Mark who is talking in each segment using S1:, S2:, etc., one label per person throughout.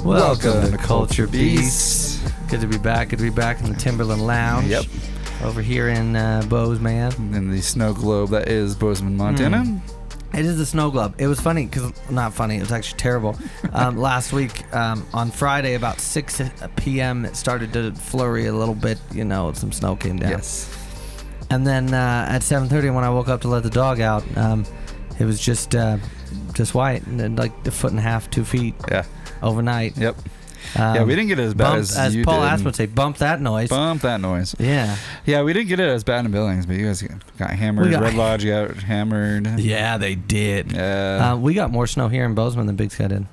S1: Welcome to Culture Beasts. Good to be back. Good to be back in the Timberland Lounge.
S2: Yep.
S1: Over here in Bozeman.
S2: In the snow globe that is Bozeman, Montana.
S1: It is the snow globe. It was funny because, not funny, it was actually terrible. Last week, on Friday, about 6 p.m., it started to flurry a little bit. You know, some snow came down.
S2: Yes.
S1: And then at 7:30, when I woke up to let the dog out, it was just white, and then like a foot and a half, 2 feet.
S2: Yeah.
S1: Overnight.
S2: Yep. Yeah, we didn't get it as bad as you
S1: Paul
S2: did.
S1: Aspen would say, bump that noise.
S2: Bump that noise.
S1: Yeah.
S2: Yeah, we didn't get it as bad in Billings, but you guys got hammered. Red Lodge got hammered.
S1: Yeah, they did.
S2: Yeah.
S1: We got more snow here in Bozeman than Big Sky did.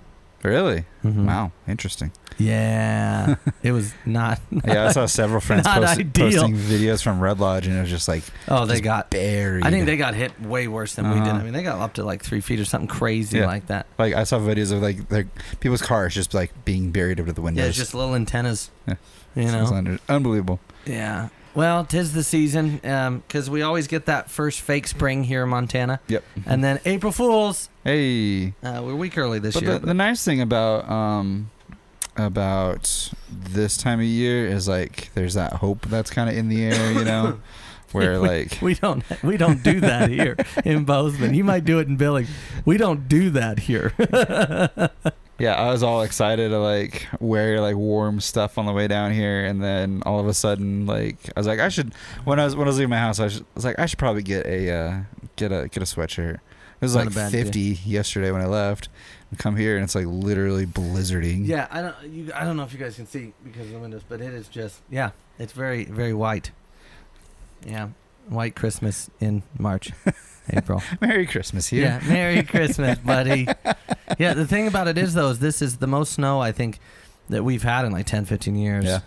S2: Really?
S1: Mm-hmm.
S2: Wow. Interesting.
S1: Yeah. It was not
S2: Yeah, I saw several friends posting videos from Red Lodge, and it was just like,
S1: they got
S2: buried.
S1: I think they got hit way worse than we did. I mean, they got up to like 3 feet or something crazy like that.
S2: Like, I saw videos of like people's cars just like being buried over the windows.
S1: Yeah, just little antennas.
S2: Yeah.
S1: You know?
S2: Unbelievable.
S1: Yeah. Well, 'tis the season, because we always get that first fake spring here in Montana.
S2: Yep.
S1: And then April Fools.
S2: Hey.
S1: We're a week early this
S2: year. But the nice thing about this time of year is like there's that hope that's kind of in the air, you know, where
S1: we don't do that here in Bozeman. You might do it in Billings. We don't do that here.
S2: Yeah, I was all excited to like wear like warm stuff on the way down here, and then all of a sudden, like I was like, I should when I was leaving my house, I was like, I should probably get a sweatshirt. It was like 50 yesterday when I left. And come here and it's like literally blizzarding.
S1: Yeah, I don't know if you guys can see because of the windows, but it is just it's very, very white. Yeah, white Christmas in March. April.
S2: Merry Christmas here.
S1: Yeah, Merry Christmas, buddy. Yeah, the thing about it is, though, is this is the most snow, I think, that we've had in like 10, 15 years.
S2: Yeah.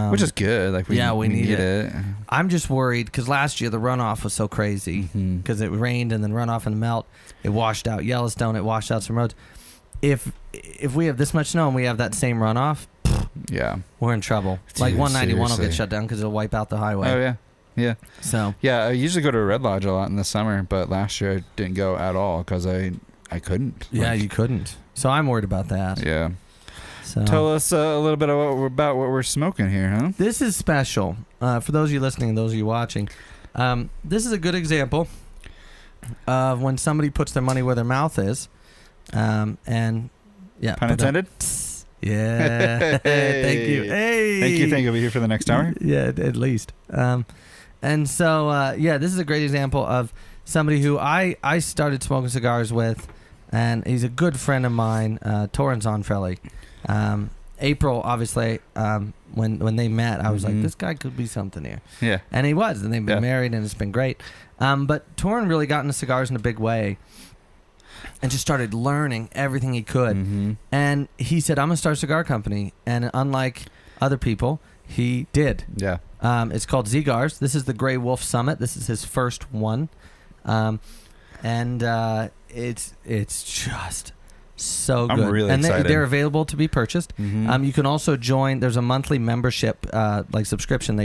S2: Which is good. Like we need it.
S1: I'm just worried because last year the runoff was so crazy because it rained and then runoff and melt. It washed out Yellowstone. It washed out some roads. If we have this much snow and we have that same runoff, we're in trouble. Dude, like 191 will get shut down because it'll wipe out the highway.
S2: Oh, yeah. Yeah.
S1: So.
S2: Yeah, I usually go to Red Lodge a lot in the summer, but last year I didn't go at all because I couldn't.
S1: Yeah, you couldn't. So I'm worried about that.
S2: Yeah.
S1: So.
S2: Tell us a little bit about what we're smoking here, huh?
S1: This is special. For those of you listening and those of you watching, this is a good example of when somebody puts their money where their mouth is. And yeah.
S2: Pun intended?
S1: Yeah. Thank you. Hey.
S2: Thank you. I'll be here for the next hour.
S1: Yeah, at least. And so, this is a great example of somebody who I started smoking cigars with, and he's a good friend of mine, Torrance Onfelli. April, obviously, when they met, I was like, this guy could be something here.
S2: Yeah.
S1: And he was, and they've been married, and it's been great. But Torrin really got into cigars in a big way and just started learning everything he could. Mm-hmm. And he said, I'm going to start a cigar company. And unlike other people, he did.
S2: Yeah.
S1: It's called Z-Garz. This is the Grey Wolf Summit. This is his first one. It's just so good.
S2: I'm really excited.
S1: And they're available to be purchased. Mm-hmm. You can also join. There's a monthly membership subscription.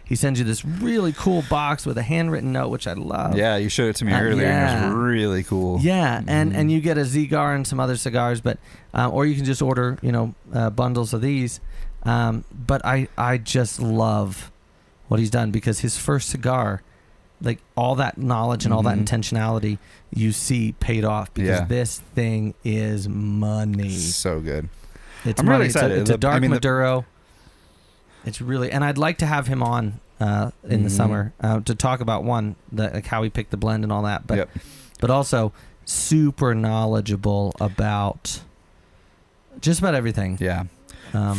S1: He sends you this really cool box with a handwritten note, which I love.
S2: Yeah, you showed it to me earlier. Yeah. It was really cool.
S1: Yeah, and you get a Z-Gar and some other cigars, but or you can just order bundles of these. But I just love what he's done because his first cigar, like all that knowledge and all that intentionality you see paid off because this thing is money.
S2: So good.
S1: It's
S2: I'm
S1: money.
S2: really excited.
S1: It's a dark Maduro. It's really, and I'd like to have him on in the summer to talk about like how he picked the blend and all that, but also super knowledgeable about just about everything.
S2: Yeah.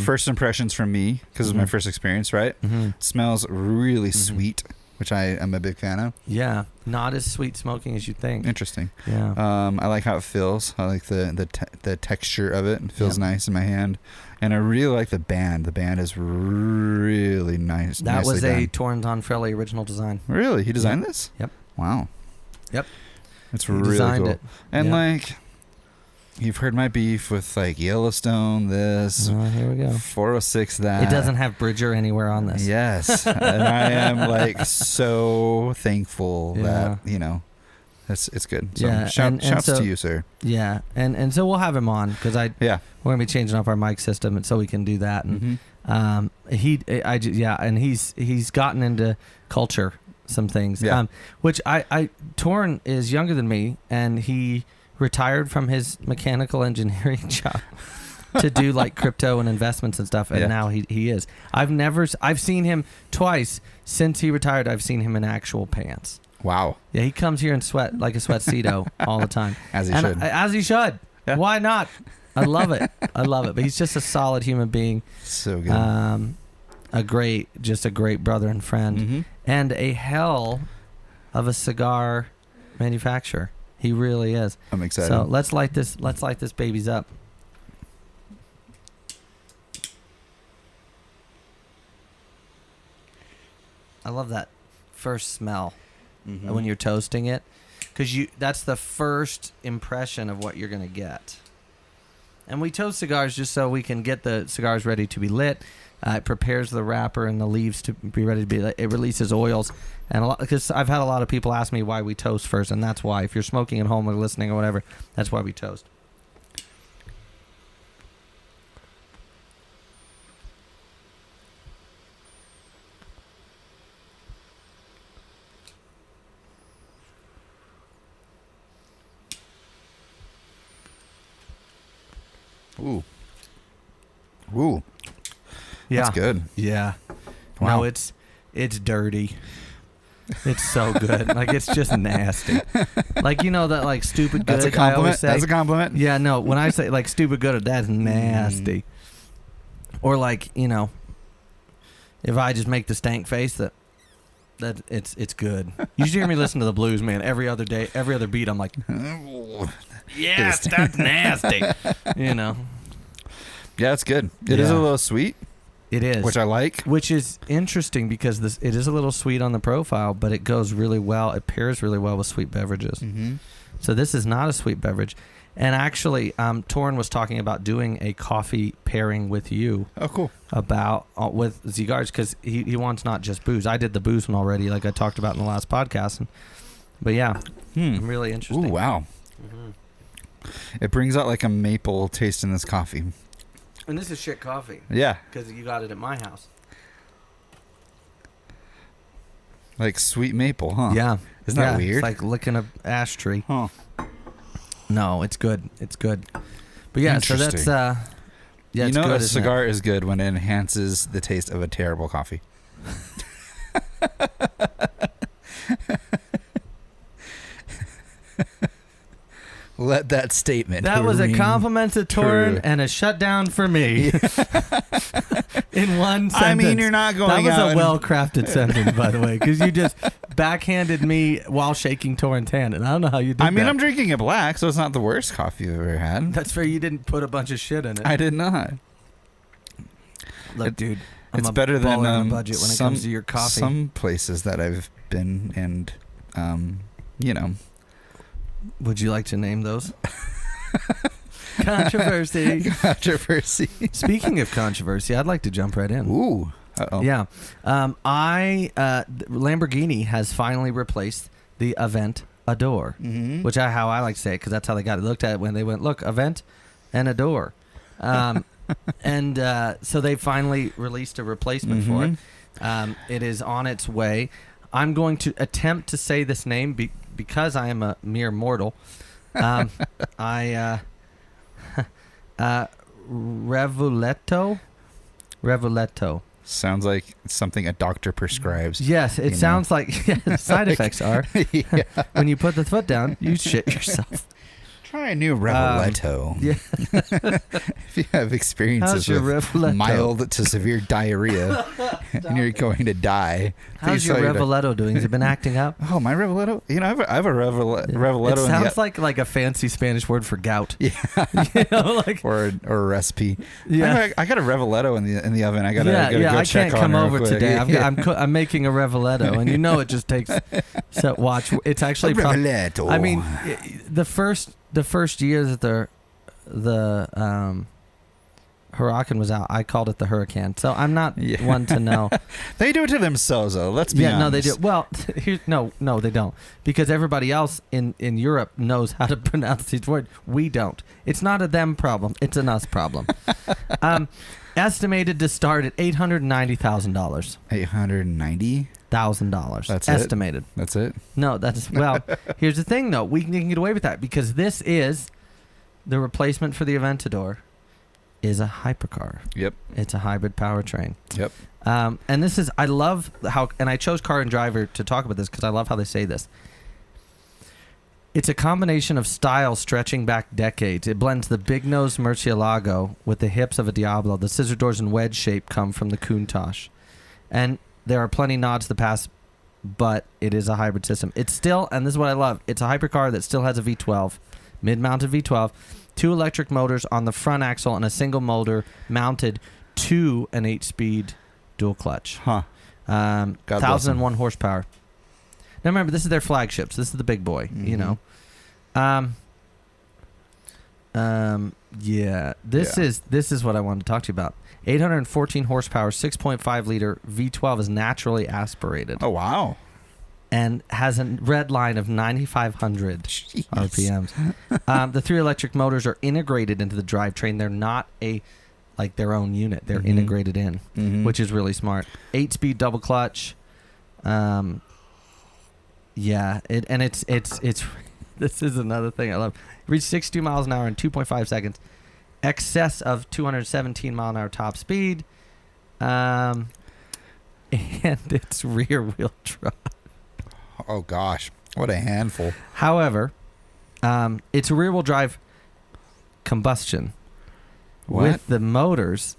S2: First impressions from me because it was my first experience, right? It smells really sweet, which I am a big fan of.
S1: Yeah, not as sweet smoking as you think.
S2: Interesting.
S1: Yeah.
S2: I like how it feels. I like the texture of it. It feels nice in my hand, and I really like the band. The band is really nice.
S1: That was a Torrance Onfelli original design.
S2: Really, he designed this?
S1: Yep.
S2: Wow.
S1: Yep.
S2: It's really cool.
S1: It.
S2: And like. You've heard my beef with like Yellowstone, this.
S1: Here we go.
S2: 406, that.
S1: It doesn't have Bridger anywhere on this.
S2: Yes. And I am like so thankful that, it's good. So
S1: Yeah,
S2: shouts
S1: so,
S2: to you, sir.
S1: Yeah, and so we'll have him on because we're gonna be changing up our mic system, and so we can do that. And he's gotten into culture, some things.
S2: Yeah.
S1: Which Torn is younger than me, and he retired from his mechanical engineering job to do like crypto and investments and stuff, and now he is. I've seen him twice since he retired. I've seen him in actual pants.
S2: Wow.
S1: Yeah, he comes here in sweat like a sweatcedo all the time.
S2: As he should.
S1: Yeah. Why not? I love it. But he's just a solid human being.
S2: So good.
S1: A great brother and friend, and a hell of a cigar manufacturer. He really is.
S2: I'm excited.
S1: So let's light this babies up. I love that first smell when you're toasting it, because that's the first impression of what you're going to get. And we toast cigars just so we can get the cigars ready to be lit. It prepares the wrapper and the leaves to be ready to be lit. It releases oils, and because I've had a lot of people ask me why we toast first, and that's why. If you're smoking at home or listening or whatever, that's why we toast.
S2: Ooh.
S1: Yeah.
S2: That's good.
S1: Yeah.
S2: Wow.
S1: No, it's dirty. It's so good. Like, it's just nasty. Like, you know that like stupid good.
S2: That's a
S1: I always
S2: compliment.
S1: say?
S2: That's a compliment.
S1: Yeah, no. When I say like stupid good, that's nasty. Or like, you know, if I just make the stank face, that it's good. You should hear me listen to the blues, man. Every other day, every other beat, I'm like, yes, that's nasty. You know.
S2: Yeah, it's good. It is a little sweet.
S1: It is,
S2: which I like.
S1: Which is interesting because it is a little sweet on the profile, but it goes really well. It pairs really well with sweet beverages. So this is not a sweet beverage. And actually, Torn was talking about doing a coffee pairing with you.
S2: Oh, cool.
S1: With Z-Garz, because he wants not just booze. I did the booze one already, like I talked about in the last podcast. But yeah, I'm really interested.
S2: Ooh, wow. It brings out like a maple taste in this coffee.
S1: And this is shit coffee.
S2: Yeah.
S1: Because you got it at my house.
S2: Like sweet maple, huh?
S1: Yeah.
S2: Isn't that weird?
S1: It's like licking a ash tree.
S2: Huh.
S1: No, it's good. It's good. But yeah, so that's yeah,
S2: you know, good, a cigar is good when it enhances the taste of a terrible coffee. Let that statement.
S1: That was a compliment to Torn and a shutdown for me. In one sentence.
S2: I mean, you're not going.
S1: That was a well-crafted sentence, by the way, because you just backhanded me while shaking Torn's hand, and I don't know how you did that.
S2: I mean, I'm drinking it black, so it's not the worst coffee you've ever had.
S1: That's fair. You didn't put a bunch of shit in it.
S2: I did not.
S1: Look, dude,
S2: it's better than
S1: on a budget when it comes to your coffee.
S2: Some places that I've been, and you know.
S1: Would you like to name those? Controversy. Speaking of controversy, I'd like to jump right in.
S2: Ooh. Uh-oh.
S1: Yeah. Lamborghini has finally replaced the Aventador, which how I like to say it, because that's how they got it. Looked at it when they went, look, Avent and a door. And so they finally released a replacement for it. It is on its way. I'm going to attempt to say this name because I am a mere mortal. Revuletto.
S2: Sounds like something a doctor prescribes.
S1: Yes, it sounds like side effects are. When you put the foot down, you shit yourself.
S2: Try a new Revuletto. If you have experiences with mild to severe diarrhea and you're going to die.
S1: How's your Revuletto doing? Has it been acting up?
S2: Oh, my Revuletto? You know, I have a Revuletto.
S1: It sounds like a fancy Spanish word for gout.
S2: Yeah.
S1: You know, like,
S2: or a recipe.
S1: Yeah.
S2: I got a Revuletto in the oven. I got to
S1: I
S2: check
S1: can't come
S2: on
S1: over today. I'm making a Revuletto, and you know it just takes. So watch. It's actually
S2: Revuletto.
S1: I mean, the first year that Huracan was out, I called it the Hurricane. So I'm not one to know.
S2: They do it to themselves, though. Let's be honest.
S1: No, they do. Well, no, they don't. Because everybody else in Europe knows how to pronounce these words. We don't. It's not a them problem. It's an us problem. Estimated to start at $890,000.
S2: $890,000. That's
S1: estimated.
S2: That's it.
S1: No, well. Here's the thing, though. We can get away with that because this is the replacement for the Aventador. Is a hypercar.
S2: Yep.
S1: It's a hybrid powertrain.
S2: Yep.
S1: And this is, I love how, and I chose Car and Driver to talk about this because I love how they say this. It's a combination of styles stretching back decades. It blends the big nose Murcielago with the hips of a Diablo. The scissor doors and wedge shape come from the Countach. And there are plenty nods to the past, but it is a hybrid system. It's still, and this is what I love, it's a hypercar that still has a V12, mid-mounted V12, 2 electric motors on the front axle and a single motor mounted to an 8-speed dual clutch. 1,001 horsepower. Now remember, this is their flagships. This is the big boy, you know. This is what I wanted to talk to you about. 814 horsepower, 6.5 liter V12 is naturally aspirated.
S2: Oh wow.
S1: And has a red line of 9,500 RPMs. The 3 electric motors are integrated into the drivetrain. They're not their own unit. They're integrated in, which is really smart. 8-speed double clutch. It's this is another thing I love. Reached 62 miles an hour in 2.5 seconds. Excess of 217 mile an hour top speed. And it's rear wheel drive.
S2: Oh gosh, what a handful.
S1: However, it's rear-wheel drive combustion.
S2: What?
S1: With the motors.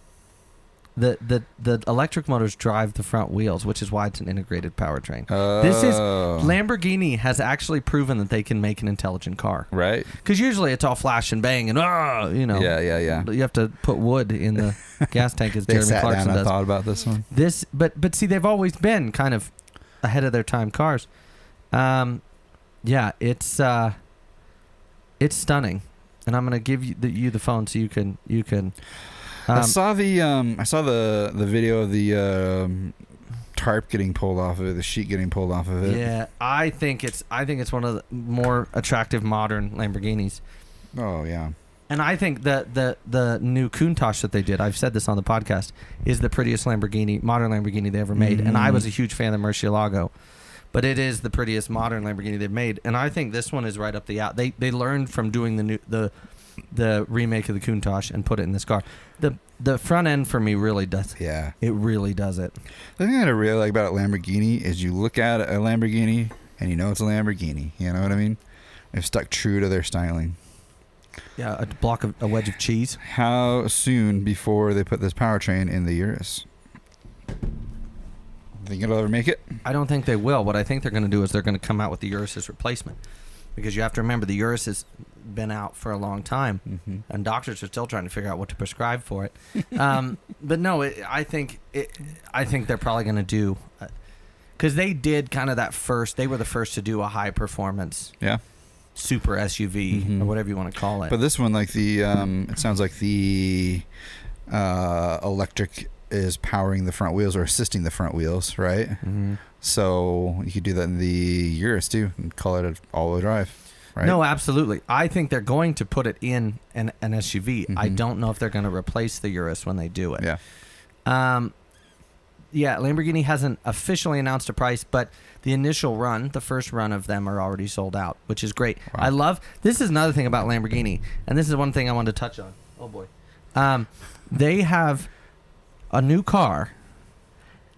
S1: The electric motors drive the front wheels, which is why it's an integrated powertrain. This is Lamborghini has actually proven that they can make an intelligent car.
S2: Right.
S1: Because usually it's all flash and bang and
S2: Yeah.
S1: You have to put wood in the gas tank as
S2: They
S1: Jeremy
S2: sat
S1: Clarkson
S2: down and
S1: does.
S2: thought about this one.
S1: But see, they've always been kind of ahead of their time cars. It's stunning, and I'm gonna give you the phone so you can.
S2: I saw the video of the tarp getting pulled off of it, the sheet getting pulled off of it.
S1: Yeah, I think it's one of the more attractive modern Lamborghinis.
S2: Oh yeah.
S1: And I think the new Countach that they did, I've said this on the podcast, is the prettiest modern Lamborghini they ever made. And I was a huge fan of the Murcielago, but it is the prettiest modern Lamborghini they've made. And I think this one is right up the out. They learned from doing the remake of the Countach and put it in this car. The front end for me really does.
S2: Yeah.
S1: It really does it.
S2: The thing that I really like about a Lamborghini is you look at a Lamborghini and you know it's a Lamborghini. You know what I mean? They've stuck true to their styling.
S1: Yeah, a wedge of cheese.
S2: How soon before they put this powertrain in the Urus? Think it'll ever make it?
S1: I don't think they will. What I think they're going to do is they're going to come out with the Urus's replacement. Because you have to remember, the Urus has been out for a long time, and doctors are still trying to figure out what to prescribe for it. But no, I think they're probably going to do, because they did kind of that first. They were the first to do a high performance, super SUV or whatever you want to call it.
S2: But this one, like it sounds like the electric is powering the front wheels or assisting the front wheels, right? So you could do that in the Urus too and call it an all-wheel drive, right?
S1: No, absolutely. I think they're going to put it in an SUV. I don't know if they're going to replace the Urus when they do it.
S2: Yeah.
S1: Lamborghini hasn't officially announced a price, but the initial run, the first run of them are already sold out, which is great. Wow. This is another thing about Lamborghini, and this is one thing I wanted to touch on. Oh boy. They have a new car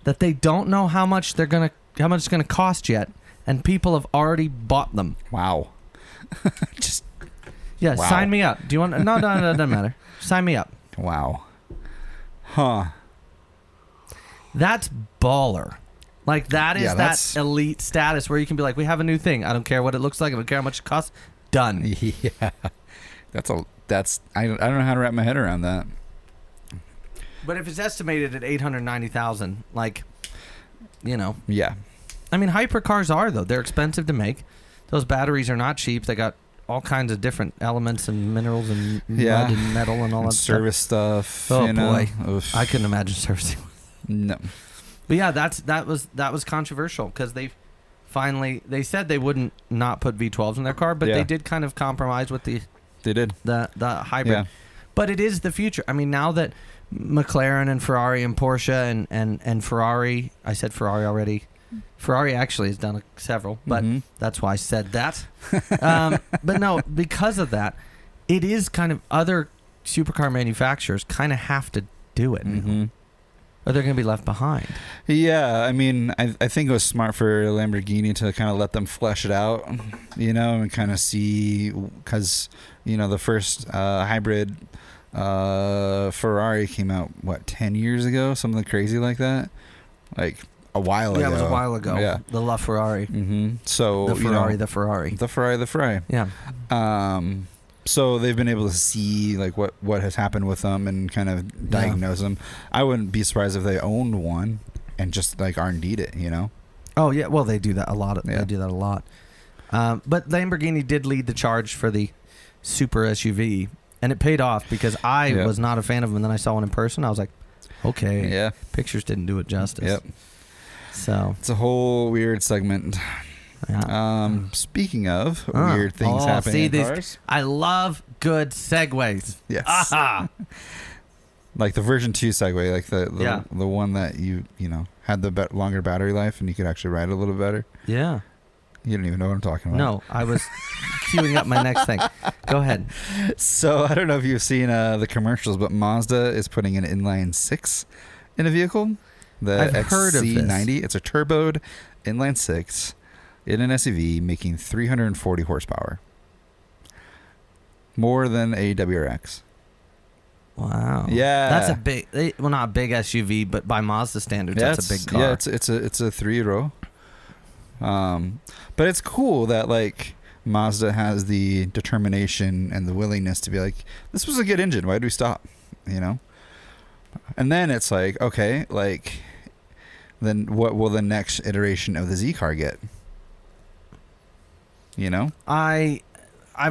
S1: that they don't know how much it's gonna cost yet, and people have already bought them.
S2: Wow.
S1: Wow. Sign me up. Do you want? No, doesn't matter. Sign me up.
S2: Wow. Huh.
S1: That's baller. Like that is that elite status where you can be like, we have a new thing. I don't care what it looks like. I don't care how much it costs. Done.
S2: Yeah. I don't know how to wrap my head around that.
S1: But if it's estimated at 890,000,
S2: Yeah.
S1: I mean, hypercars are though. They're expensive to make. Those batteries are not cheap. They got all kinds of different elements and minerals and mud and metal and all
S2: and
S1: that
S2: service stuff.
S1: Oh
S2: you know?
S1: boy,
S2: Oof.
S1: I couldn't imagine servicing.
S2: No.
S1: But yeah, that was controversial because they said they wouldn't not put V12s in their car, but they did kind of compromise with the hybrid.
S2: Yeah.
S1: But it is the future. I mean, now that McLaren and Ferrari and Porsche and Ferrari, I said Ferrari already. Ferrari actually has done several, but that's why I said that. But no, because of that, it is kind of other supercar manufacturers kind of have to do it now, or they're going to be left behind.
S2: Yeah, I mean, I think it was smart for Lamborghini to kind of let them flesh it out, and kind of see, because, the first hybrid Ferrari came out, 10 years ago? Something crazy like that? Like, a while ago.
S1: Yeah, it was a while ago.
S2: Yeah.
S1: The LaFerrari.
S2: So,
S1: the Ferrari. The Ferrari.
S2: Yeah. So they've been able to see like what has happened with them and kind of diagnose them. I wouldn't be surprised if they owned one and just like R&D'd it,
S1: Oh yeah, well they do that a lot. They do that a lot. But Lamborghini did lead the charge for the super SUV, and it paid off because I was not a fan of them. And then I saw one in person. I was like, okay, pictures didn't do it justice.
S2: Yep.
S1: So
S2: it's a whole weird segment.
S1: Yeah.
S2: Speaking of weird things happening in cars,
S1: I love good segues.
S2: Yes.
S1: Aha!
S2: Like the version 2 Segway, like the one that you had the longer battery life and you could actually ride it a little better.
S1: Yeah.
S2: You don't even know what I'm talking about.
S1: No, I was queuing up my next thing. Go ahead.
S2: So I don't know if you've seen the commercials, but Mazda is putting an inline 6 in a vehicle.
S1: I've heard of this.
S2: XC90. It's a turboed inline 6 in an SUV, making 340 horsepower. More than a WRX.
S1: Wow.
S2: Yeah.
S1: That's a big, not a big SUV, but by Mazda standards, that's a big car.
S2: Yeah, it's a 3-row. But it's cool that like Mazda has the determination and the willingness to be like, this was a good engine. Why did we stop? And then it's like, okay, like, then what will the next iteration of the Z-Car get?
S1: I've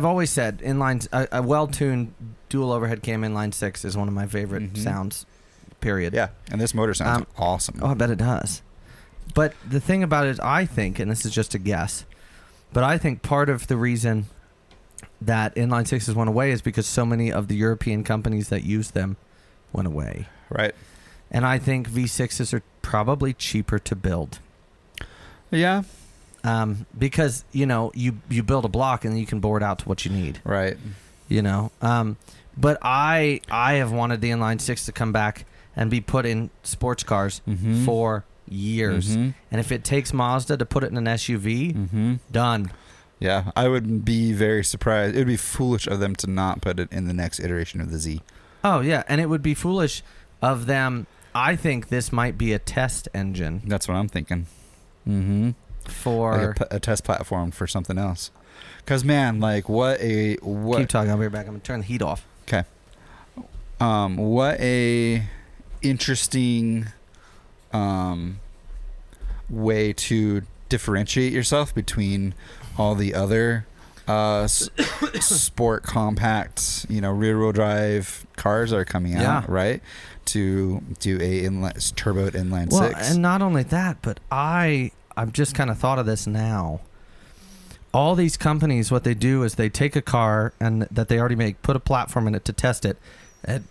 S1: always said inline a well-tuned dual overhead cam inline 6 is one of my favorite sounds. Period.
S2: Yeah, and this motor sounds awesome.
S1: Oh, I bet it does. But the thing about it is, I think, and this is just a guess, but I think part of the reason that inline 6s went away is because so many of the European companies that use them went away.
S2: Right.
S1: And I think V6s are probably cheaper to build.
S2: Yeah.
S1: Because you build a block and then you can bore it out to what you need.
S2: Right.
S1: But I have wanted the inline 6 to come back and be put in sports cars for years. And if it takes Mazda to put it in an SUV, done.
S2: Yeah, I would be very surprised. It would be foolish of them to not put it in the next iteration of the Z.
S1: Oh yeah, and it would be foolish of them. I think this might be a test engine.
S2: That's what I'm thinking.
S1: For
S2: like a test platform for something else. Because man, like what?
S1: Keep talking. I'll be right back. I'm gonna turn the heat off.
S2: Okay. What a interesting way to differentiate yourself between all the other sport compact, rear wheel drive cars that are coming out, right? To do a turboed inline 6.
S1: And not only that, but I've just kind of thought of this now. All these companies, what they do is they take a car and that they already make, put a platform in it to test it, and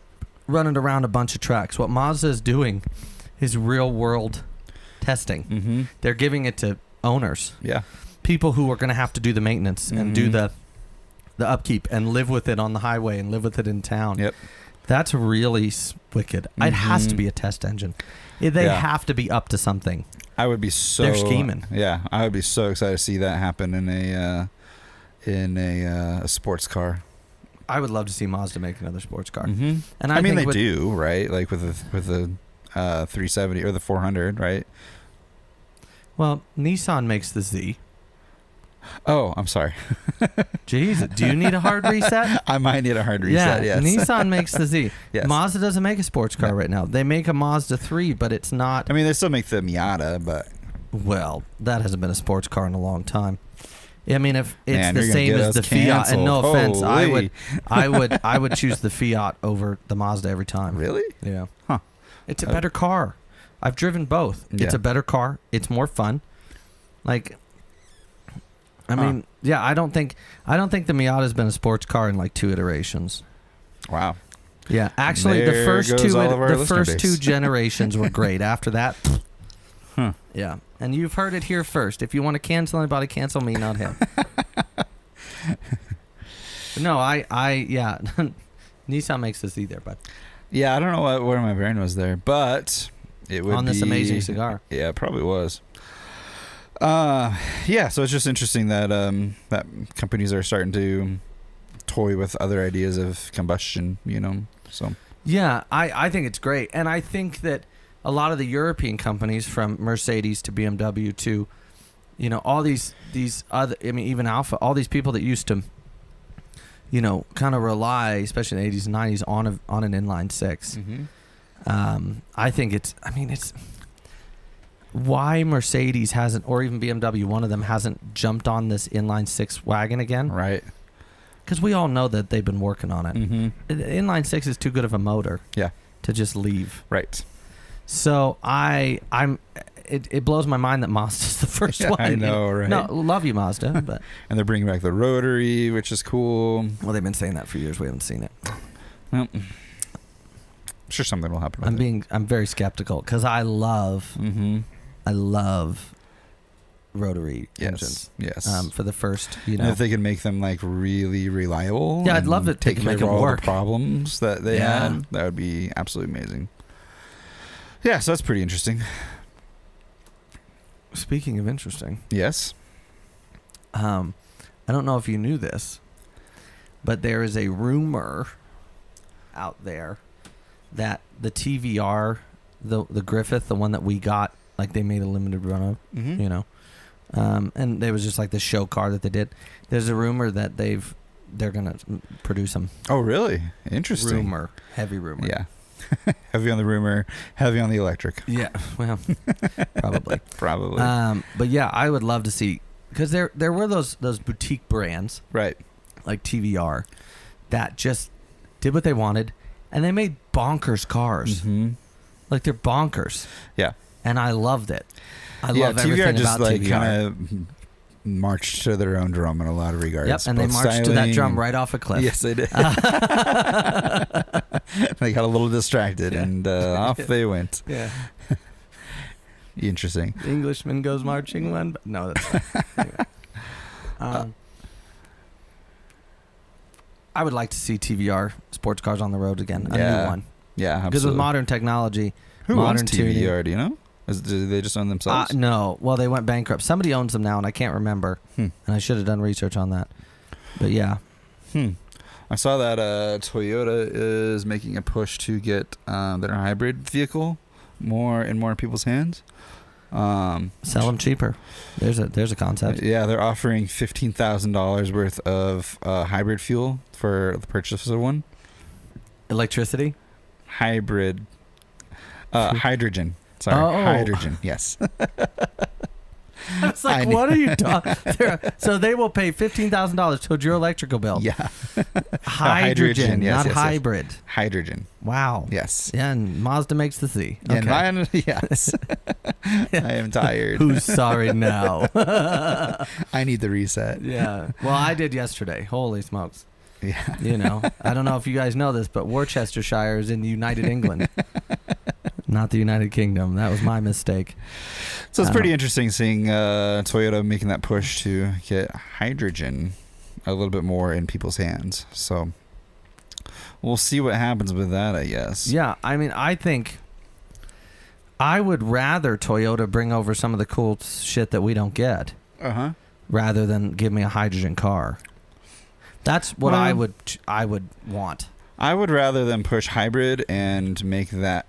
S1: run it around a bunch of tracks. What Mazda is doing is real world testing. They're giving it to owners. Yeah. People who are going to have to do the maintenance and do the upkeep and live with it on the highway and live with it in town. Yep. That's really wicked. It has to be a test engine. They have to be up to something.
S2: I would be so.
S1: They're scheming.
S2: Yeah, I would be so excited to see that happen in a sports car.
S1: I would love to see Mazda make another sports car.
S2: And I mean, they do, right? Like with the 370 or the 400, right?
S1: Well, Nissan makes the Z.
S2: Oh, I'm sorry.
S1: Jeez, do you need a hard reset?
S2: I might need a hard reset, yes.
S1: Nissan makes the Z.
S2: Yes.
S1: Mazda doesn't make a sports car right now. They make a Mazda 3, but it's not...
S2: I mean, they still make the Miata, but...
S1: Well, that hasn't been a sports car in a long time. I mean, if it's
S2: Man,
S1: the
S2: you're gonna
S1: same
S2: get
S1: as
S2: us
S1: the Fiat, and no
S2: canceled.
S1: offense,
S2: Holy.
S1: I would choose the Fiat over the Mazda every time.
S2: Really?
S1: Yeah.
S2: Huh.
S1: It's a better car. I've driven both.
S2: Yeah.
S1: It's a better car. It's more fun. Like, I mean, yeah, I don't think the Miata's been a sports car in like 2 iterations.
S2: Wow.
S1: Yeah, actually,
S2: There goes all of our listener base.
S1: 2 generations were great. After that,
S2: Huh.
S1: yeah. And you've heard it here first. If you want to cancel anybody, cancel me, not him. No, yeah. Nissan makes this either, but
S2: Yeah, I don't know where my brain was there, but it would
S1: on this amazing cigar.
S2: Yeah, it probably was. Yeah, so it's just interesting that that companies are starting to toy with other ideas of combustion, so.
S1: Yeah, I think it's great. And I think that a lot of the European companies, from Mercedes to BMW to, all these other, I mean, even Alpha, all these people that used to, kind of rely, especially in the 80s and 90s, on an inline 6.
S2: Mm-hmm.
S1: I think it's why Mercedes hasn't, or even BMW, one of them hasn't jumped on this inline 6 wagon again.
S2: Right.
S1: Because we all know that they've been working on it.
S2: Mm-hmm.
S1: Inline 6 is too good of a motor.
S2: Yeah.
S1: To just leave.
S2: Right.
S1: So it blows my mind that Mazda's the first one.
S2: I know, right?
S1: No, love you, Mazda, but
S2: And they're bringing back the rotary, which is cool.
S1: well, they've been saying that for years. We haven't seen it.
S2: Well, I'm sure something will happen. With
S1: I'm very skeptical because I love rotary engines.
S2: Yes.
S1: For the first,
S2: And if they can make them like really reliable.
S1: Yeah, I'd love to
S2: take care
S1: make
S2: of
S1: them
S2: all
S1: work.
S2: the problems that they
S1: Yeah.
S2: had. That would be absolutely amazing. Yeah, so that's pretty interesting.
S1: Speaking of interesting,
S2: Yes.
S1: I don't know if you knew this, but there is a rumor out there that the TVR, the Griffith, the one that we got, like they made a limited run of,
S2: Mm-hmm.
S1: and it was just like the show car that they did. There's a rumor that they're gonna produce them.
S2: Oh, really? Interesting.
S1: Heavy rumor.
S2: Yeah. Heavy on the rumor, heavy on the electric.
S1: Yeah. Well, probably.
S2: Probably.
S1: But yeah, I would love to see, because there were those boutique brands
S2: Right.
S1: like TVR that just did what they wanted, and they made bonkers cars.
S2: Mm-hmm.
S1: Like they're bonkers.
S2: Yeah.
S1: And I loved it. I
S2: Yeah,
S1: love
S2: TVR
S1: everything
S2: just
S1: about
S2: like
S1: TVR.
S2: kind of marched to their own drum in a lot of regards.
S1: Yep, and they
S2: both
S1: marched to that
S2: styling
S1: drum
S2: and-
S1: right off a cliff.
S2: Yes, they did. They got a little distracted, and off they went.
S1: Yeah.
S2: Interesting.
S1: The Englishman goes marching one. But no, that's not. Anyway. I would like to see TVR sports cars on the road again. A new one.
S2: Yeah,
S1: Because
S2: absolutely.
S1: with modern technology,
S2: Who
S1: modern
S2: owns
S1: tuning.
S2: TVR? Do you know? Do they just own themselves?
S1: No. Well, they went bankrupt. Somebody owns them now, and I can't remember. And I should have done research on that. But yeah.
S2: I saw that Toyota is making a push to get their hybrid vehicle more in people's hands.
S1: Sell them cheaper. There's a concept.
S2: Yeah, they're offering $15,000 worth of hybrid fuel for the purchase of one.
S1: Electricity?
S2: Hybrid. Hydrogen. Sorry,
S1: Oh.
S2: hydrogen. Yes.
S1: It's like, what are you talking? So they will pay $15,000 towards your electrical bill.
S2: Yeah.
S1: Hydrogen,
S2: yes,
S1: not
S2: yes.
S1: hybrid.
S2: Hydrogen.
S1: Wow.
S2: Yes.
S1: Yeah, and Mazda makes the C. Okay.
S2: And mine, yes. I am tired.
S1: Who's sorry now?
S2: I need the reset.
S1: Yeah. Well, I did yesterday. Holy smokes.
S2: Yeah.
S1: I don't know if you guys know this, but Worcestershire is in United England. Not the United Kingdom. That was my mistake.
S2: So it's pretty interesting seeing Toyota making that push to get hydrogen a little bit more in people's hands. So we'll see what happens with that, I guess.
S1: Yeah, I mean, I think I would rather Toyota bring over some of the cool shit that we don't get, rather than give me a hydrogen car. That's what I would want.
S2: I would rather than push hybrid and make that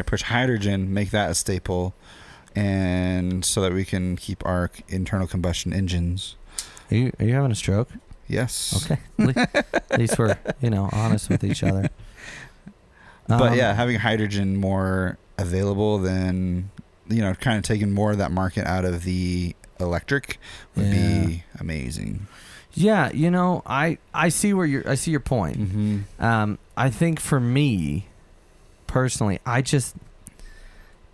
S2: push hydrogen, make that a staple, and so that we can keep our internal combustion engines.
S1: Are you having a stroke?
S2: Yes.
S1: Okay. At least we're honest with each other.
S2: But yeah, having hydrogen more available than kind of taking more of that market out of the electric would be amazing.
S1: Yeah, I see I see your point.
S2: Mm-hmm.
S1: I think for me personally,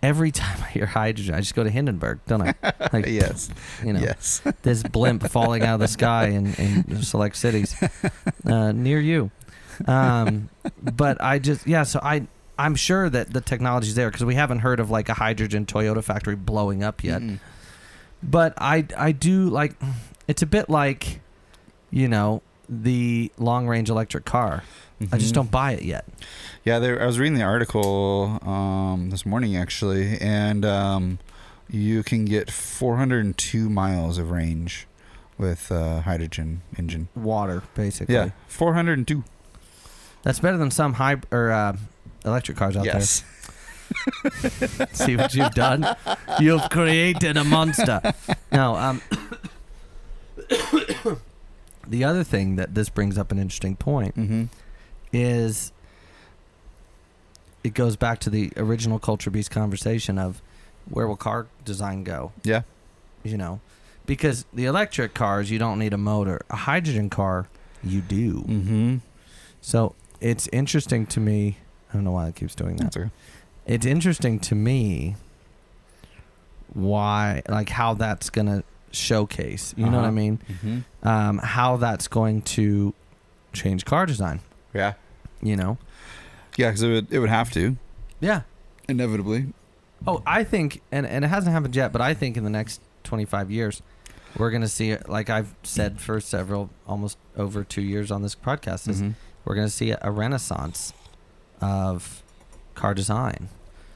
S1: every time I hear hydrogen, I just go to Hindenburg, don't I? Like,
S2: yes. Yes.
S1: This blimp falling out of the sky in select cities near you. But I'm sure that the technology's there because we haven't heard of like a hydrogen Toyota factory blowing up yet.
S2: Mm-hmm.
S1: But I do like, it's a bit like, the long range electric car. I just don't buy it yet.
S2: Yeah, I was reading the article this morning actually, and you can get 402 miles of range with hydrogen engine.
S1: Water, basically.
S2: Yeah, 402.
S1: That's better than some electric cars out there. See what you've done? You've created a monster. No, the other thing that this brings up an interesting point is it goes back to the original Culture Beast conversation of where will car design go?
S2: Yeah.
S1: Because the electric cars, you don't need a motor. A hydrogen car, you do.
S2: Mm-hmm.
S1: So it's interesting to me. I don't know why it keeps doing that.
S2: That's okay.
S1: It's interesting to me how that's going to showcase. You know what I mean?
S2: Mm-hmm.
S1: How that's going to change car design.
S2: Yeah.
S1: Yeah,
S2: because it would have to.
S1: Yeah.
S2: Inevitably.
S1: Oh, I think, and it hasn't happened yet, but I think in the next 25 years, we're going to see, like I've said for almost over 2 years on this podcast, is we're going to see a renaissance of car design.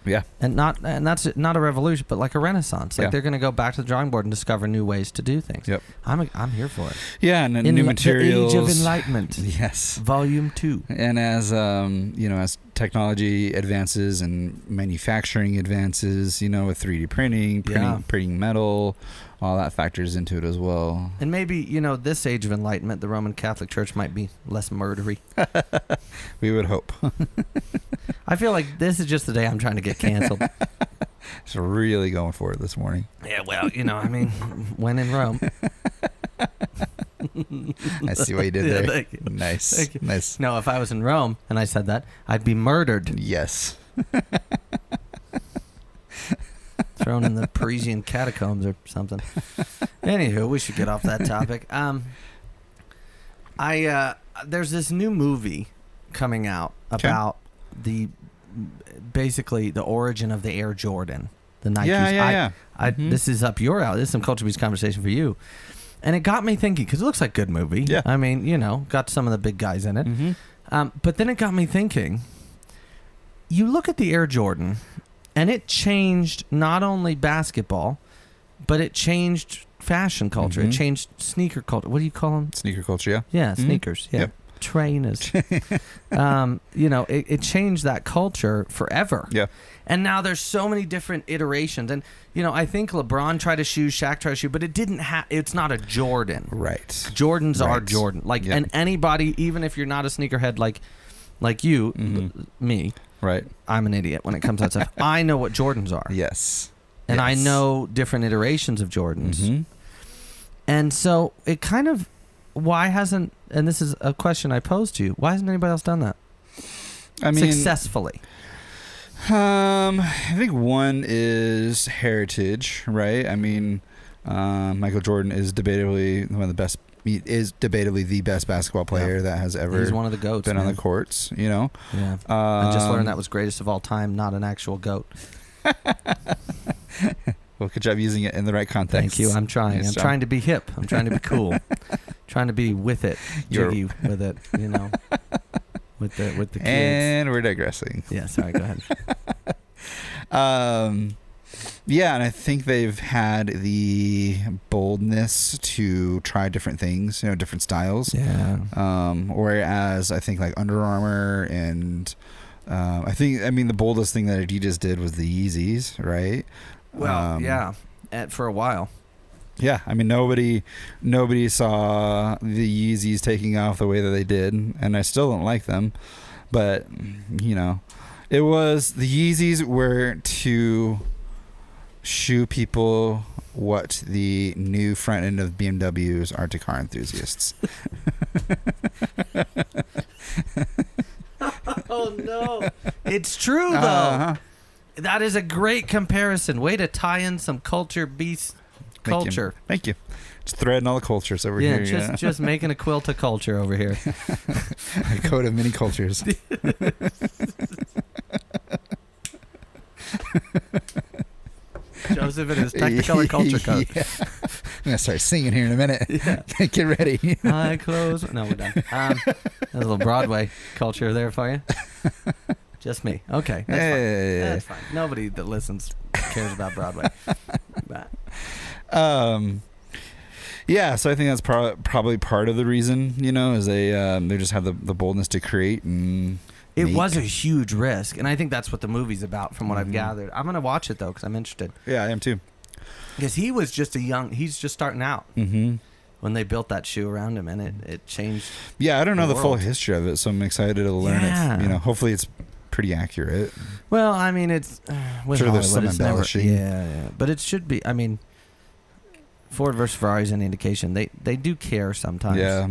S2: Yeah.
S1: And that's not a revolution, but like a renaissance. Like they're going to go back to the drawing board and discover new ways to do things.
S2: Yep.
S1: I'm here for it.
S2: Yeah, and new materials.
S1: The Age of Enlightenment.
S2: Yes.
S1: Volume 2.
S2: And as as technology advances and manufacturing advances, with 3D printing metal, all that factors into it as well.
S1: And maybe, this Age of Enlightenment, the Roman Catholic Church might be less murdery.
S2: We would hope.
S1: I feel like this is just the day I'm trying to get canceled.
S2: Just really going for it this morning.
S1: Yeah, well, when in Rome.
S2: I see what you did there.
S1: Thank you.
S2: Nice.
S1: Thank you.
S2: Nice.
S1: No, if I was in Rome and I said that, I'd be murdered.
S2: Yes.
S1: Thrown in the Parisian catacombs or something. Anywho, we should get off that topic. There's this new movie coming out about basically the origin of the Air Jordan, the Nikes.
S2: Yeah.
S1: This is up your alley. This is some Culture Beast conversation for you. And it got me thinking, because it looks like a good movie.
S2: Yeah.
S1: I mean, got some of the big guys in it.
S2: Mm-hmm.
S1: But then it got me thinking, you look at the Air Jordan, and it changed not only basketball, but it changed fashion culture. It changed sneaker culture. What do you call them?
S2: Sneaker culture, yeah.
S1: Yeah, sneakers. Yeah.
S2: Yep.
S1: Trainers. It changed that culture forever.
S2: Yeah.
S1: And now there's so many different iterations. And, I think LeBron tried a shoe, Shaq tried a shoe, but it didn't it's not a Jordan.
S2: Right.
S1: Jordans are Jordan. And anybody, even if you're not a sneakerhead like you, me.
S2: Right.
S1: I'm an idiot when it comes to that stuff. I know what Jordans are.
S2: Yes.
S1: And I know different iterations of Jordans.
S2: Mm-hmm.
S1: And so it kind of, why hasn't, and this is a question I posed to you, why hasn't anybody else done that?
S2: I mean,
S1: successfully.
S2: I think one is heritage, right? I mean, Michael Jordan is debatably one of the best. He is debatably the best basketball player that has ever.
S1: He's one of the GOATs.
S2: Been on the courts,
S1: Yeah. I just learned that was greatest of all time, not an actual GOAT.
S2: Well, good job using it in the right context.
S1: Thank you. I'm trying. I'm trying to be hip. I'm trying to be cool. Trying to be with it, jiggy with it. With the kids.
S2: And we're digressing.
S1: Yeah. Sorry. Go ahead.
S2: Yeah, and I think they've had the boldness to try different things, different styles.
S1: Yeah.
S2: Whereas I think like Under Armour and the boldest thing that Adidas did was the Yeezys, right?
S1: Well, yeah, for a while.
S2: Yeah, I mean nobody saw the Yeezys taking off the way that they did, and I still don't like them, but it was the Yeezys were to shoe people what the new front end of BMWs are to car enthusiasts.
S1: Oh no, it's true though.
S2: Uh-huh.
S1: That is a great comparison. Way to tie in some culture, beast culture.
S2: Thank you. Just threading all the cultures over here.
S1: Just making a quilt of culture over here.
S2: A coat of many cultures.
S1: Joseph and his Technicolor culture coat.
S2: Yeah. I'm gonna start singing here in a minute.
S1: Yeah.
S2: Get ready.
S1: I close. No, we're done. There's a little Broadway culture there for you. Just me. Okay, that's fine. That's fine. Nobody that listens cares about Broadway. But.
S2: Yeah, so I think that's probably part of the reason, is they just have the boldness to create and.
S1: It was a huge risk, and I think that's what the movie's about, from what I've gathered. I'm gonna watch it though, because I'm interested.
S2: Yeah, I am too.
S1: Because he's just starting out when they built that shoe around him, and it changed.
S2: Yeah, I don't know the full history of it, so I'm excited to learn it. Hopefully it's pretty accurate.
S1: Well, I mean, it's with
S2: sure there's some
S1: it's
S2: embellishing.
S1: Yeah, but it should be. I mean, Ford versus Ferrari is an indication they do care sometimes.
S2: Yeah.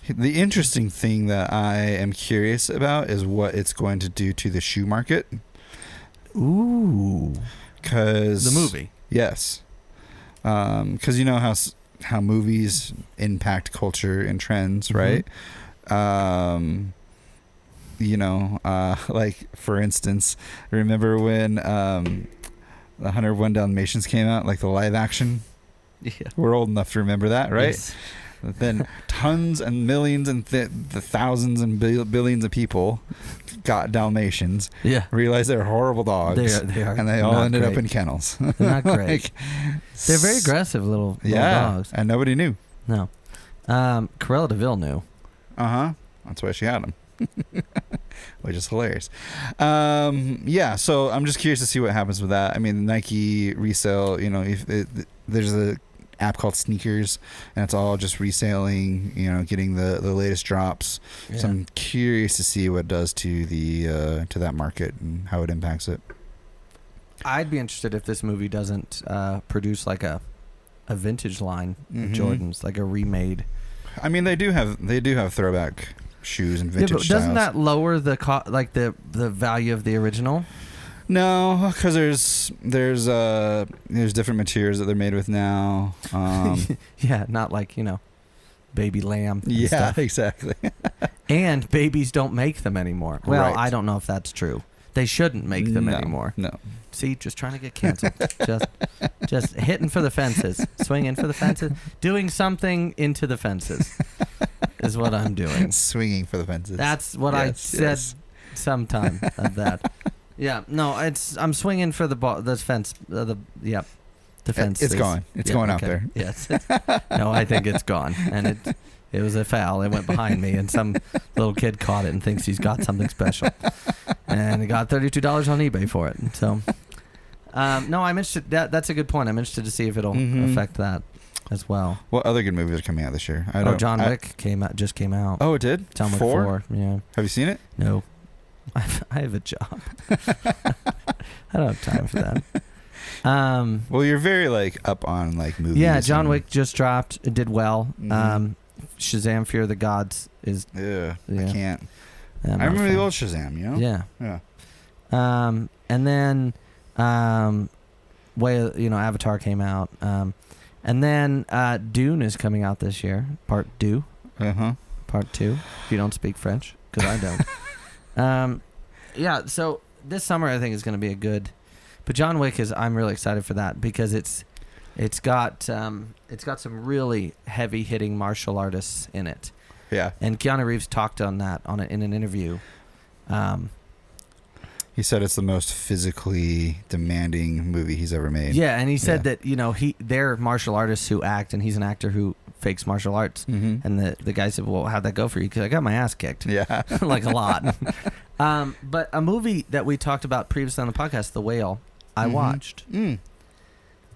S2: The interesting thing that I am curious about is what it's going to do to the shoe market.
S1: Ooh.
S2: Because
S1: the movie.
S2: Yes. Because you know how movies impact culture and trends, right? Like for instance, remember when the 101 Dalmatians came out, like the live action?
S1: Yeah.
S2: We're old enough to remember that, right?
S1: Yes.
S2: Then tons and millions and the thousands and billions of people got Dalmatians.
S1: Yeah.
S2: Realized they're horrible dogs.
S1: They are.
S2: And they all ended up in kennels.
S1: They're not great. They're very aggressive little dogs.
S2: And nobody knew.
S1: No. Cruella de Vil knew.
S2: Uh-huh. That's why she had them. Which is hilarious. So I'm just curious to see what happens with that. I mean, Nike resale, there's a app called Sneakers, and it's all just reselling, getting the latest drops. Yeah. So I'm curious to see what it does to the to that market and how it impacts it.
S1: I'd be interested if this movie doesn't produce like a vintage line of Jordans, like a remade. I
S2: mean, they do have throwback shoes and vintage
S1: but doesn't
S2: styles.
S1: that lower the the value of the original?
S2: No, because there's different materials that they're made with now.
S1: Yeah, not like baby lamb.
S2: Yeah,
S1: stuff.
S2: Exactly.
S1: And babies don't make them anymore. Well, right. I don't know if that's true. They shouldn't make them anymore.
S2: No.
S1: See, just trying to get canceled. just hitting for the fences, swinging for the fences, doing something into the fences is what I'm doing.
S2: Swinging for the fences.
S1: That's what I said sometime of that. Yeah, no, I'm swinging for the fence. The fence.
S2: It's gone. It's going out there.
S1: Yes. No, I think it's gone, and it was a foul. It went behind me, and some little kid caught it and thinks he's got something special, and he got $32 on eBay for it. So, no, I'm interested. That's a good point. I'm interested to see if it'll affect that as well.
S2: What other good movies are coming out this year?
S1: John Wick just came out.
S2: Oh, it did?
S1: John Wick 4. Yeah.
S2: Have you seen it?
S1: No. I have a job. I don't have time for that.
S2: Well, you're very up on movies.
S1: Yeah, John Wick just dropped. It did well. Shazam! Fear of the Gods is.
S2: Yeah, I can't.
S1: I
S2: remember the old Shazam.
S1: Yeah.
S2: Yeah.
S1: And then, Avatar came out. And then Dune is coming out this year. Part 2. Part 2. If you don't speak French, because I don't. So this summer I think is going to be a good, but John Wick I'm really excited for that because it's got some really heavy hitting martial artists in it.
S2: Yeah.
S1: And Keanu Reeves talked on that in an interview.
S2: He said it's the most physically demanding movie he's ever made.
S1: Yeah, and he said that they're martial artists who act, and he's an actor who fakes martial arts. And the guy said, "Well, how'd that go for you?" Because I got my ass kicked.
S2: Yeah,
S1: like a lot. But a movie that we talked about previously on the podcast, The Whale, I watched,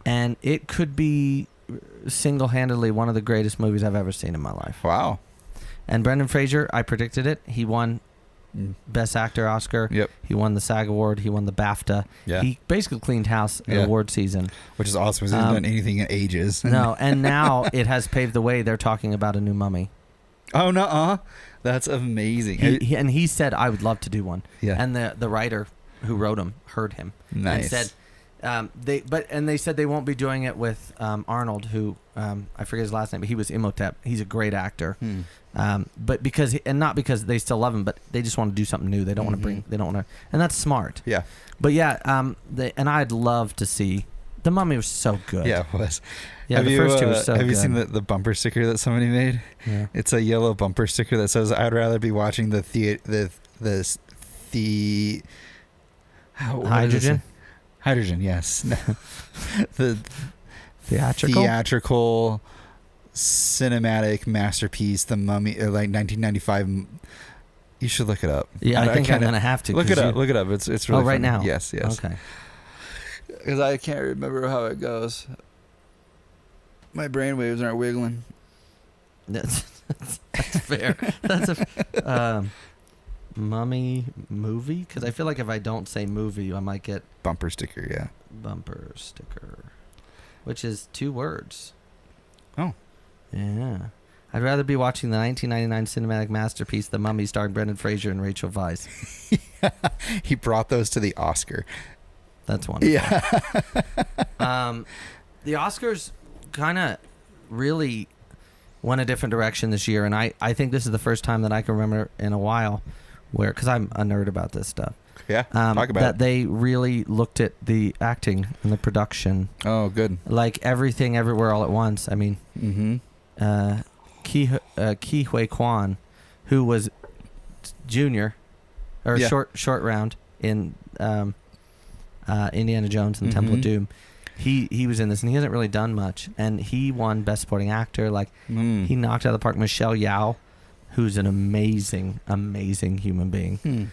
S1: and it could be single-handedly one of the greatest movies I've ever seen in my life.
S2: Wow.
S1: And Brendan Fraser, I predicted it. He won Best Actor Oscar.
S2: Yep.
S1: He won the SAG Award. He won the BAFTA.
S2: Yeah.
S1: He basically cleaned house in award season.
S2: Which is awesome because he hasn't done anything in ages.
S1: No, and now it has paved the way. They're talking about a new Mummy.
S2: Oh, no. That's amazing.
S1: And he said, I would love to do one.
S2: Yeah.
S1: And the writer who wrote him heard him.
S2: Nice.
S1: And said, they said they won't be doing it with Arnold, who I forget his last name, but he was Imhotep. He's a great actor. But not because they still love him, but they just want to do something new. They don't want to and that's smart.
S2: Yeah.
S1: But yeah, and I'd love to see. The Mummy was so good.
S2: Yeah, it was.
S1: Yeah, the first two were so good.
S2: Have you seen the bumper sticker that somebody made?
S1: Yeah.
S2: It's a yellow bumper sticker that says, "I'd rather be watching the
S1: Hydrogen?
S2: Hydrogen, yes. The
S1: Theatrical
S2: cinematic masterpiece, The Mummy, like 1995. You should look it up.
S1: Yeah, I think I'm going to have to.
S2: Look it up. Look it up. It's really
S1: right
S2: funny.
S1: now?
S2: Yes.
S1: Okay.
S2: Because I can't remember how it goes. My brain waves aren't wiggling.
S1: That's fair. That's a Mummy movie? Because I feel like if I don't say movie, I might get
S2: bumper sticker, yeah.
S1: Bumper sticker, which is 2 words.
S2: Oh.
S1: Yeah. I'd rather be watching the 1999 cinematic masterpiece, The Mummy, starring Brendan Fraser and Rachel Weisz.
S2: He brought those to the Oscar.
S1: That's wonderful.
S2: Yeah.
S1: The Oscars kind of really went a different direction this year, and I think this is the first time that I can remember in a while where, because I'm a nerd about this stuff.
S2: Yeah, talk about
S1: that
S2: it.
S1: They really looked at the acting and the production.
S2: Oh, good.
S1: Like Everything, Everywhere, All at Once. I mean, Ke Huy Quan, who was junior or short round in Indiana Jones and the Temple of Doom. He was in this, and he hasn't really done much. And he won Best Supporting Actor. Like he knocked out of the park. Michelle Yeoh, who's an amazing human being,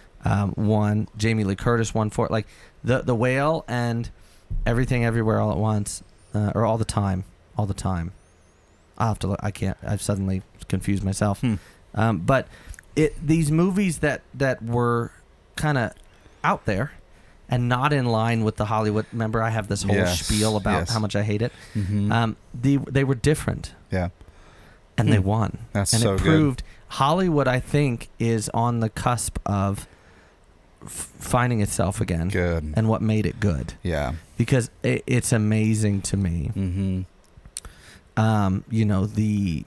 S1: won. Jamie Lee Curtis won for it. Like the Whale and Everything, Everywhere, All at Once, or All the Time. I'll have to look. I can't. I've suddenly confused myself. But these movies that were kind of out there and not in line with the Hollywood. Remember, I have this whole spiel about how much I hate it. They were different.
S2: Yeah.
S1: And they won.
S2: That's
S1: and
S2: so
S1: it proved
S2: good.
S1: Hollywood, I think, is on the cusp of finding itself again.
S2: Good.
S1: And what made it good.
S2: Yeah.
S1: Because it's amazing to me. You know, the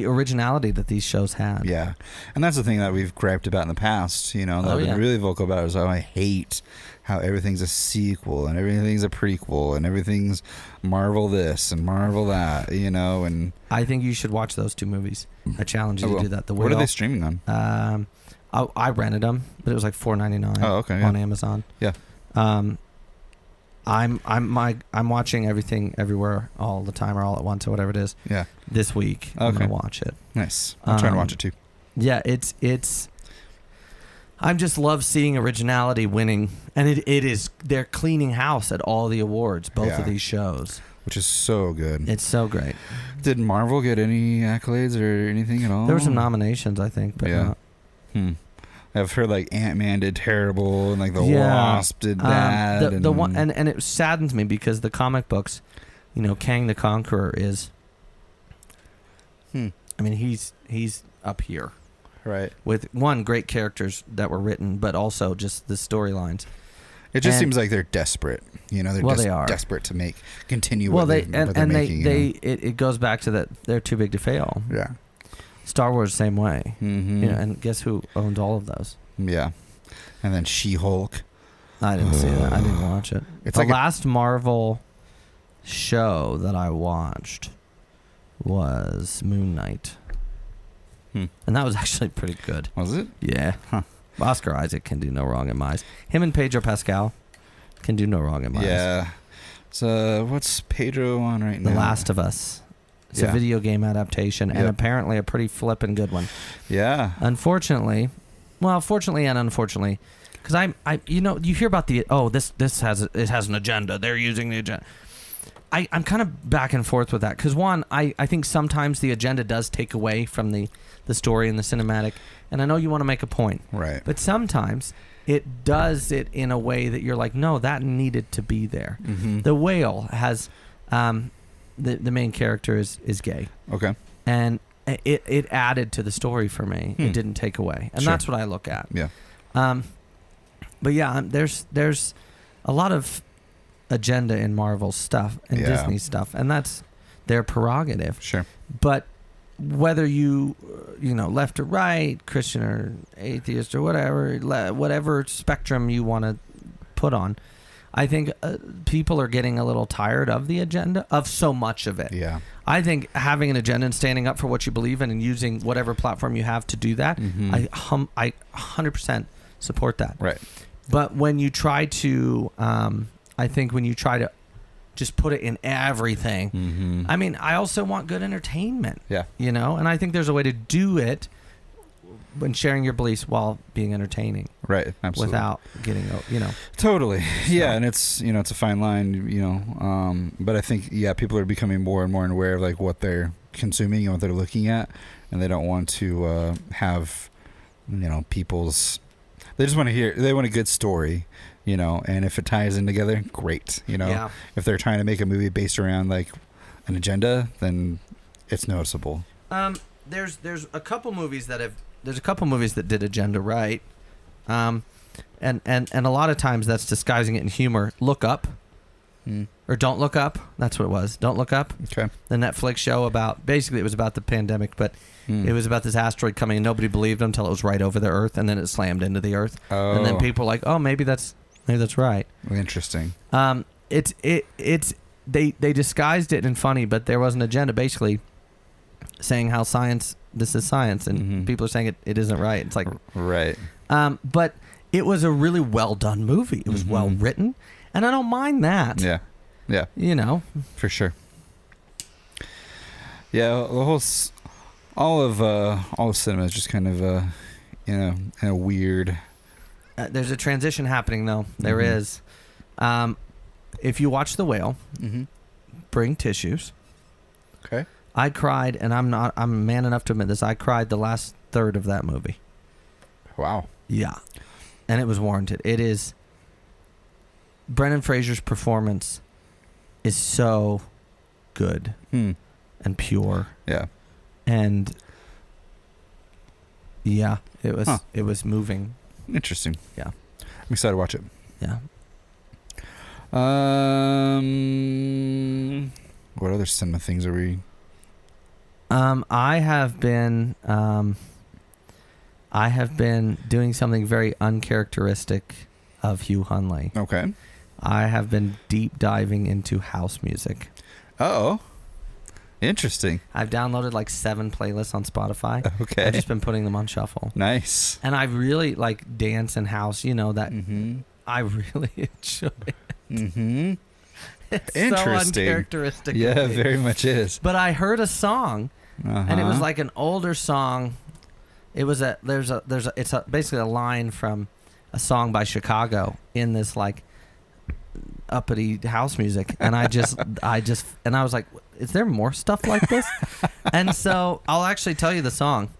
S1: originality that these shows had.
S2: Yeah. And that's the thing that we've griped about in the past, you know, that I've been really vocal about is how I hate how everything's a sequel and everything's a prequel and everything's Marvel this and Marvel that, you know, and
S1: I think you should watch those 2 movies. I challenge you to do that. The Whale.
S2: What are they streaming on?
S1: I rented them, but it was like $4.99 on Amazon.
S2: Yeah.
S1: I'm watching Everything Everywhere All the Time or All at Once or whatever it is.
S2: Yeah.
S1: This week. I'm gonna watch it.
S2: Nice. I'm trying to watch it too.
S1: Yeah, it's I just love seeing originality winning, and it is they're cleaning house at all the awards, both of these shows.
S2: Which is so good.
S1: It's so great.
S2: Did Marvel get any accolades or anything at all?
S1: There were some nominations, I think, but not.
S2: I've heard like Ant-Man did terrible, and like the Wasp did bad.
S1: The one, and it saddens me because the comic books, you know, Kang the Conqueror is. I mean, he's up here,
S2: right?
S1: With great characters that were written, but also just the storylines.
S2: It just seems like they're desperate. You know,
S1: they are
S2: desperate to continue.
S1: Well,
S2: what they're making,
S1: it goes back to that they're too big to fail.
S2: Yeah.
S1: Star Wars, same way. You know, and guess who owns all of those?
S2: Yeah. And then She-Hulk.
S1: I didn't see that. I didn't watch it.
S2: It's
S1: the
S2: like
S1: last Marvel show that I watched was Moon Knight. And that was actually pretty good.
S2: Was it?
S1: Yeah. Huh. Oscar Isaac can do no wrong in my eyes. Him and Pedro Pascal can do no wrong in my eyes.
S2: Yeah. So what's Pedro on right now?
S1: The Last of Us. It's a video game adaptation, and apparently a pretty flippin' good one.
S2: Yeah.
S1: Fortunately and unfortunately, because you hear about this has an agenda. They're using the agenda. I'm kind of back and forth with that because one, I think sometimes the agenda does take away from the story and the cinematic, and I know you want to make a point,
S2: Right.
S1: but sometimes it does it in a way that you're like, no, that needed to be there.
S2: Mm-hmm.
S1: The Whale has the main character is gay,
S2: Okay.
S1: and it added to the story for me. It didn't take away, and
S2: Sure.
S1: that's what I look at.
S2: Yeah.
S1: But yeah, there's a lot of agenda in Marvel stuff and
S2: Yeah.
S1: Disney stuff, and that's their prerogative.
S2: Sure.
S1: But whether you left or right, Christian or atheist or whatever spectrum you want to put on, I think people are getting a little tired of the agenda, of so much of it.
S2: Yeah.
S1: I think having an agenda and standing up for what you believe in and using whatever platform you have to do that,
S2: Mm-hmm.
S1: I 100% support that.
S2: Right.
S1: But when you try to, I think when you try to just put it in everything,
S2: Mm-hmm.
S1: I mean, I also want good entertainment.
S2: Yeah.
S1: And I think there's a way to do it when sharing your beliefs while being entertaining
S2: Right. Absolutely.
S1: without getting,
S2: Totally. Yeah, and it's it's a fine line, but I think people are becoming more and more aware of like what they're consuming and what they're looking at, and they don't want to have people's. They just want to hear. They want a good story, and if it ties in together, great.
S1: Yeah.
S2: If they're trying to make a movie based around like an agenda, then it's noticeable.
S1: There's a couple movies that did agenda right, and a lot of times that's disguising it in humor. Look Up, or Don't Look Up. That's what it was. Don't Look Up.
S2: Okay.
S1: The Netflix show about basically it was about the pandemic, but it was about this asteroid coming and nobody believed them until it was right over the Earth, and then it slammed into the Earth, and then people were like, oh, maybe that's right.
S2: Interesting.
S1: It's they disguised it in funny, but there was an agenda basically saying how this is science, and people are saying it isn't right. It's like
S2: right.
S1: But it was a really well done movie. It was well written, and I don't mind that.
S2: Yeah. Yeah. For sure. Yeah, the whole all of cinema is just kind of in a weird.
S1: There's a transition happening though. There is. If you watch The Whale, bring tissues.
S2: Okay.
S1: I cried, and I'm man enough to admit this. I cried the last third of that movie.
S2: Wow.
S1: Yeah. And it was warranted. It is. Brendan Fraser's performance is so good and pure.
S2: Yeah.
S1: And yeah, it was moving.
S2: Interesting.
S1: Yeah.
S2: I'm excited to watch it.
S1: Yeah.
S2: What other cinema things are we?
S1: I have been doing something very uncharacteristic of Hugh Hunley.
S2: Okay.
S1: I have been deep diving into house music.
S2: Oh. Interesting.
S1: I've downloaded like 7 playlists on Spotify.
S2: Okay.
S1: I've just been putting them on shuffle.
S2: Nice.
S1: And I really like dance and house, that I really enjoy it.
S2: Mm-hmm.
S1: It's
S2: Interesting.
S1: so uncharacteristic.
S2: Yeah,
S1: of me.
S2: very much is.
S1: But I heard a song, and it was like an older song. It was it's basically a line from a song by Chicago in this like uppity house music, and I was like, is there more stuff like this? And so I'll actually tell you the song.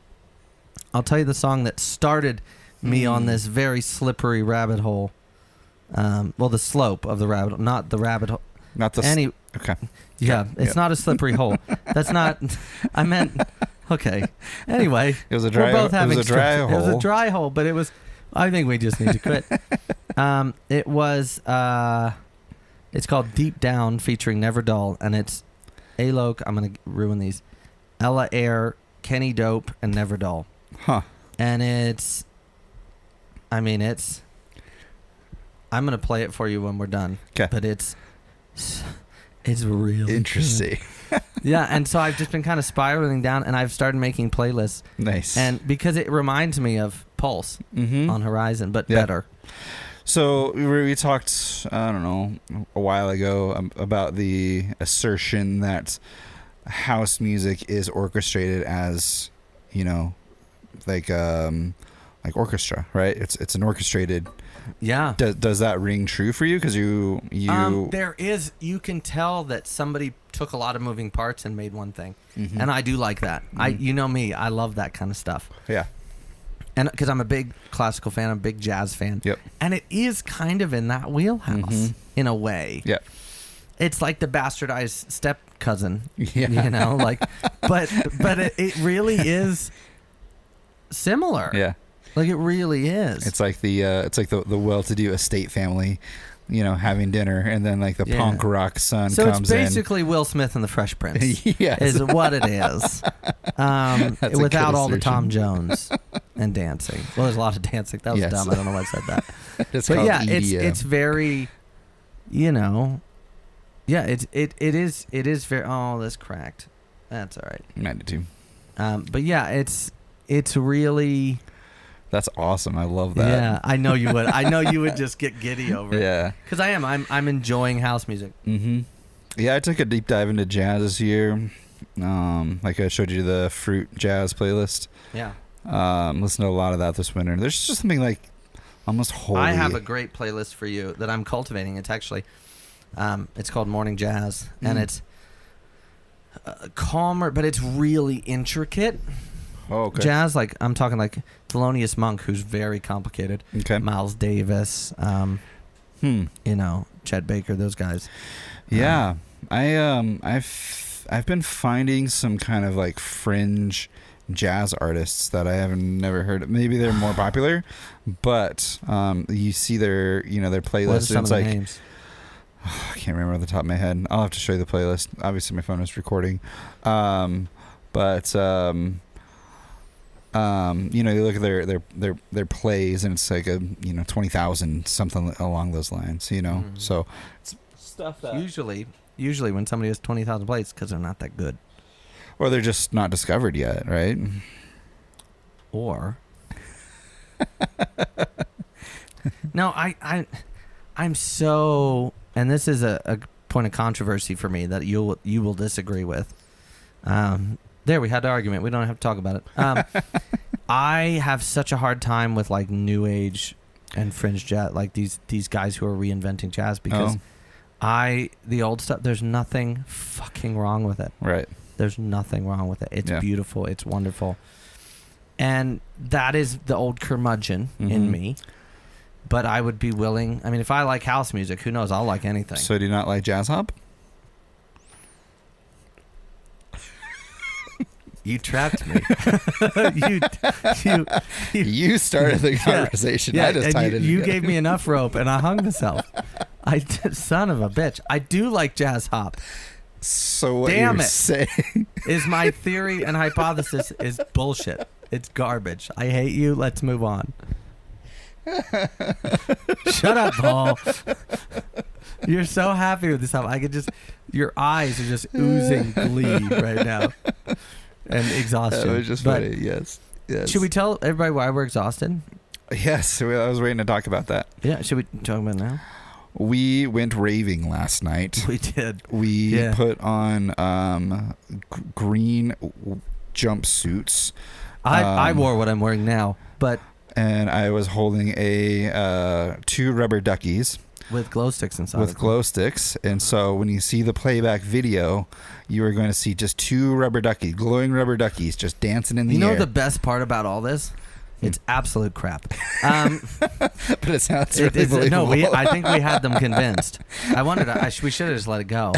S1: I'll tell you the song that started me on this very slippery rabbit hole. The slope of the rabbit hole, not the rabbit hole.
S2: Not the
S1: Okay. Yeah, it's not a slippery hole. That's not. I meant. Okay. Anyway,
S2: it was a dry.
S1: We're both having
S2: it was a dry hole.
S1: It was a dry hole, but it was. I think we just need to quit. It was. It's called Deep Down, featuring Never Dull, and it's Alok. I'm gonna ruin these. Ella Air, Kenny Dope, and Never Dull.
S2: Huh.
S1: And it's. I'm gonna play it for you when we're done.
S2: Okay.
S1: But it's really
S2: interesting.
S1: Yeah, and so I've just been kind of spiraling down, and I've started making playlists.
S2: Nice.
S1: And because it reminds me of Pulse on Horizon, but better.
S2: So we talked, I don't know, a while ago about the assertion that house music is orchestrated as, like orchestra, right? It's an orchestrated
S1: Yeah.
S2: Does that ring true for you? Because you
S1: there is, you can tell that somebody took a lot of moving parts and made one thing,
S2: Mhm.
S1: and I do like that. You know me, I love that kind of stuff.
S2: Yeah.
S1: And because I'm a big classical fan, I'm a big jazz fan.
S2: Yep.
S1: And it is kind of in that wheelhouse in a way.
S2: Yeah.
S1: It's like the bastardized step cousin.
S2: Yeah.
S1: You know, like, but it really is similar.
S2: Yeah.
S1: Like it really is.
S2: It's like the well-to-do estate family, having dinner, and then like the punk rock son
S1: so
S2: comes in.
S1: it's basically Will Smith and the Fresh Prince.
S2: Yes.
S1: Is what it is. Without all the Tom Jones and dancing. Well, there's a lot of dancing. That was dumb. I don't know why I said that. But yeah, it's very, yeah, it is very. Oh, this cracked. That's all right.
S2: 92.
S1: But yeah, it's really.
S2: That's awesome. I love that.
S1: Yeah, I know you would. I know you would just get giddy over it.
S2: Yeah.
S1: Because I am. I'm enjoying house music.
S2: Mm-hmm. Yeah, I took a deep dive into jazz this year. Like I showed you the Fruit Jazz playlist.
S1: Yeah.
S2: Listened to a lot of that this winter. There's just something like almost holy.
S1: I have a great playlist for you that I'm cultivating. It's actually, it's called Morning Jazz, and it's calmer, but it's really intricate.
S2: Oh, okay.
S1: Jazz, like I'm talking like Thelonious Monk, who's very complicated.
S2: Okay.
S1: Miles Davis, Chet Baker, those guys.
S2: Yeah, I've been finding some kind of like fringe jazz artists that I have never heard of. Maybe they're more popular, but you see their their playlist.
S1: What are some of the
S2: like
S1: names?
S2: I can't remember off the top of my head. I'll have to show you the playlist. Obviously, my phone is recording, but. You look at their plays, and it's like a 20,000 something along those lines. So it's stuff that
S1: Usually when somebody has 20,000 plays, because they're not that good,
S2: or they're just not discovered yet, right?
S1: Or no, I'm so, and this is a point of controversy for me that you will disagree with. There, we had the argument. We don't have to talk about it. I have such a hard time with like new age and fringe jazz, like these guys who are reinventing jazz, because the old stuff, there's nothing fucking wrong with it.
S2: Right.
S1: There's nothing wrong with it. It's beautiful. It's wonderful. And that is the old curmudgeon in me. But I would be willing. I mean, if I like house music, who knows? I'll like anything.
S2: So do you not like jazz hop?
S1: You trapped me.
S2: You started the conversation.
S1: Yeah,
S2: I just tied it.
S1: You gave me enough rope, and I hung myself. Son of a bitch. I do like jazz hop.
S2: So what
S1: Damn
S2: you're
S1: it.
S2: saying
S1: is my theory and hypothesis is bullshit. It's garbage. I hate you. Let's move on. Shut up, Paul. You're so happy with this album. I could just, your eyes are just oozing glee right now. And exhaustion.
S2: That was just funny. Yes.
S1: Should we tell everybody why we're exhausted?
S2: Yes. I was waiting to talk about that.
S1: Yeah. Should we talk about it now?
S2: We went raving last night.
S1: We did.
S2: We put on green jumpsuits.
S1: I wore what I'm wearing now, but
S2: and I was holding a 2 rubber duckies.
S1: With glow sticks inside.
S2: With glow sticks. And so when you see the playback video, you are going to see just 2 rubber duckies, glowing rubber duckies, just dancing in the air.
S1: You know the best part about all this? It's absolute crap.
S2: But it sounds really believable.
S1: No, I think we had them convinced. We should have just let it go.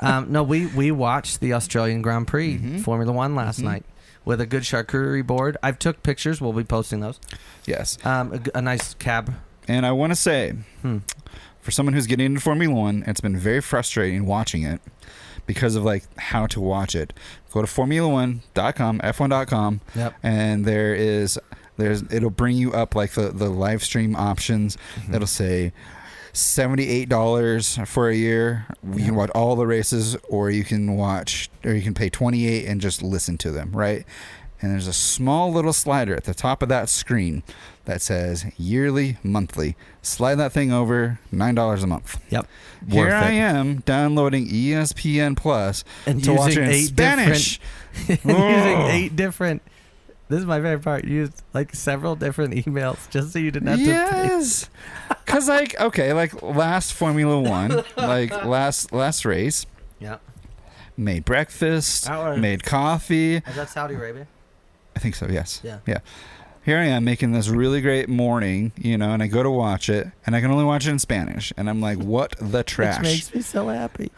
S1: No, we watched the Australian Grand Prix Formula One last night with a good charcuterie board. I've took pictures. We'll be posting those.
S2: Yes.
S1: A nice cab. And
S2: I want to say, for someone who's getting into Formula One, it's been very frustrating watching it because of like how to watch it. Go to formula1.com, f1.com, and it'll bring you up like the live stream options. It'll say $78 for a year. You can watch all the races, or you can pay $28 and just listen to them, right? And there's a small little slider at the top of that screen that says yearly, monthly. Slide that thing over, $9 a month.
S1: Yep.
S2: Here I am downloading ESPN Plus
S1: and
S2: to watch it in Spanish.
S1: Using 8 different This is my favorite part. You used like several different emails just so you didn't have to.
S2: Yes. Because like, okay, like last Formula One, like last race.
S1: Yeah.
S2: Made breakfast, made coffee.
S1: Is that Saudi Arabia?
S2: I think so, yes.
S1: Yeah.
S2: Yeah. Here I am making this really great morning, and I go to watch it, and I can only watch it in Spanish. And I'm like, what the trash?
S1: Which makes me so happy.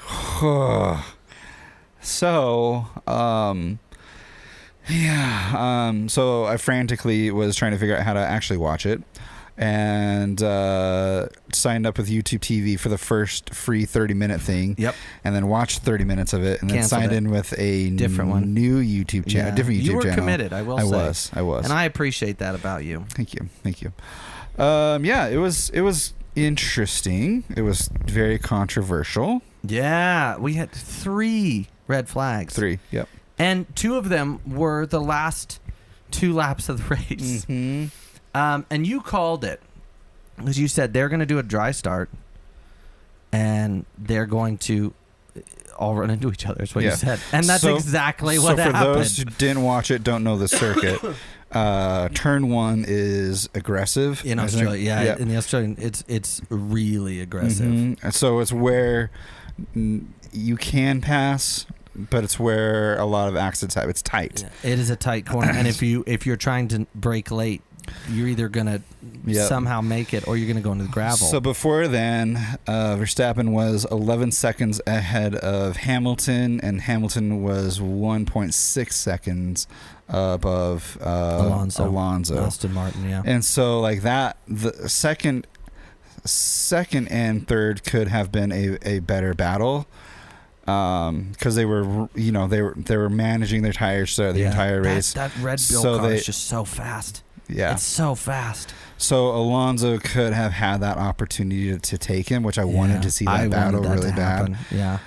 S2: So, so I frantically was trying to figure out how to actually watch it. And signed up with YouTube TV for the first free 30-minute thing.
S1: Yep.
S2: And then watched 30 minutes of it, and then signed in with a
S1: different one,
S2: new YouTube channel, different YouTube channel. You were
S1: committed, I will say.
S2: I was,
S1: and I appreciate that about you.
S2: Thank you. Yeah, it was interesting. It was very controversial.
S1: Yeah, we had 3 red flags.
S2: 3, yep.
S1: And 2 of them were the last 2 laps of the race.
S2: Mm-hmm.
S1: And you called it because you said they're going to do a dry start and they're going to all run into each other is what you said. And that's exactly what happened.
S2: So for those who didn't watch it, don't know the circuit, turn 1 is aggressive.
S1: In Australia, in the Australian, it's really aggressive.
S2: Mm-hmm. So it's where you can pass, but it's where a lot of accidents happen. It's tight.
S1: Yeah, it is a tight corner. And if you're trying to brake late, you're either going to somehow make it or you're going to go into the gravel.
S2: So before then, Verstappen was 11 seconds ahead of Hamilton, and Hamilton was 1.6 seconds above Alonso.
S1: Aston Martin, yeah.
S2: And so like that, the second and third could have been a better battle. Because they were, they were managing their tires throughout the entire race.
S1: That Red Bull car is just so fast.
S2: Yeah,
S1: it's so fast.
S2: So Alonso could have had that opportunity to take him, which I wanted to see that battle really bad.
S1: Yeah.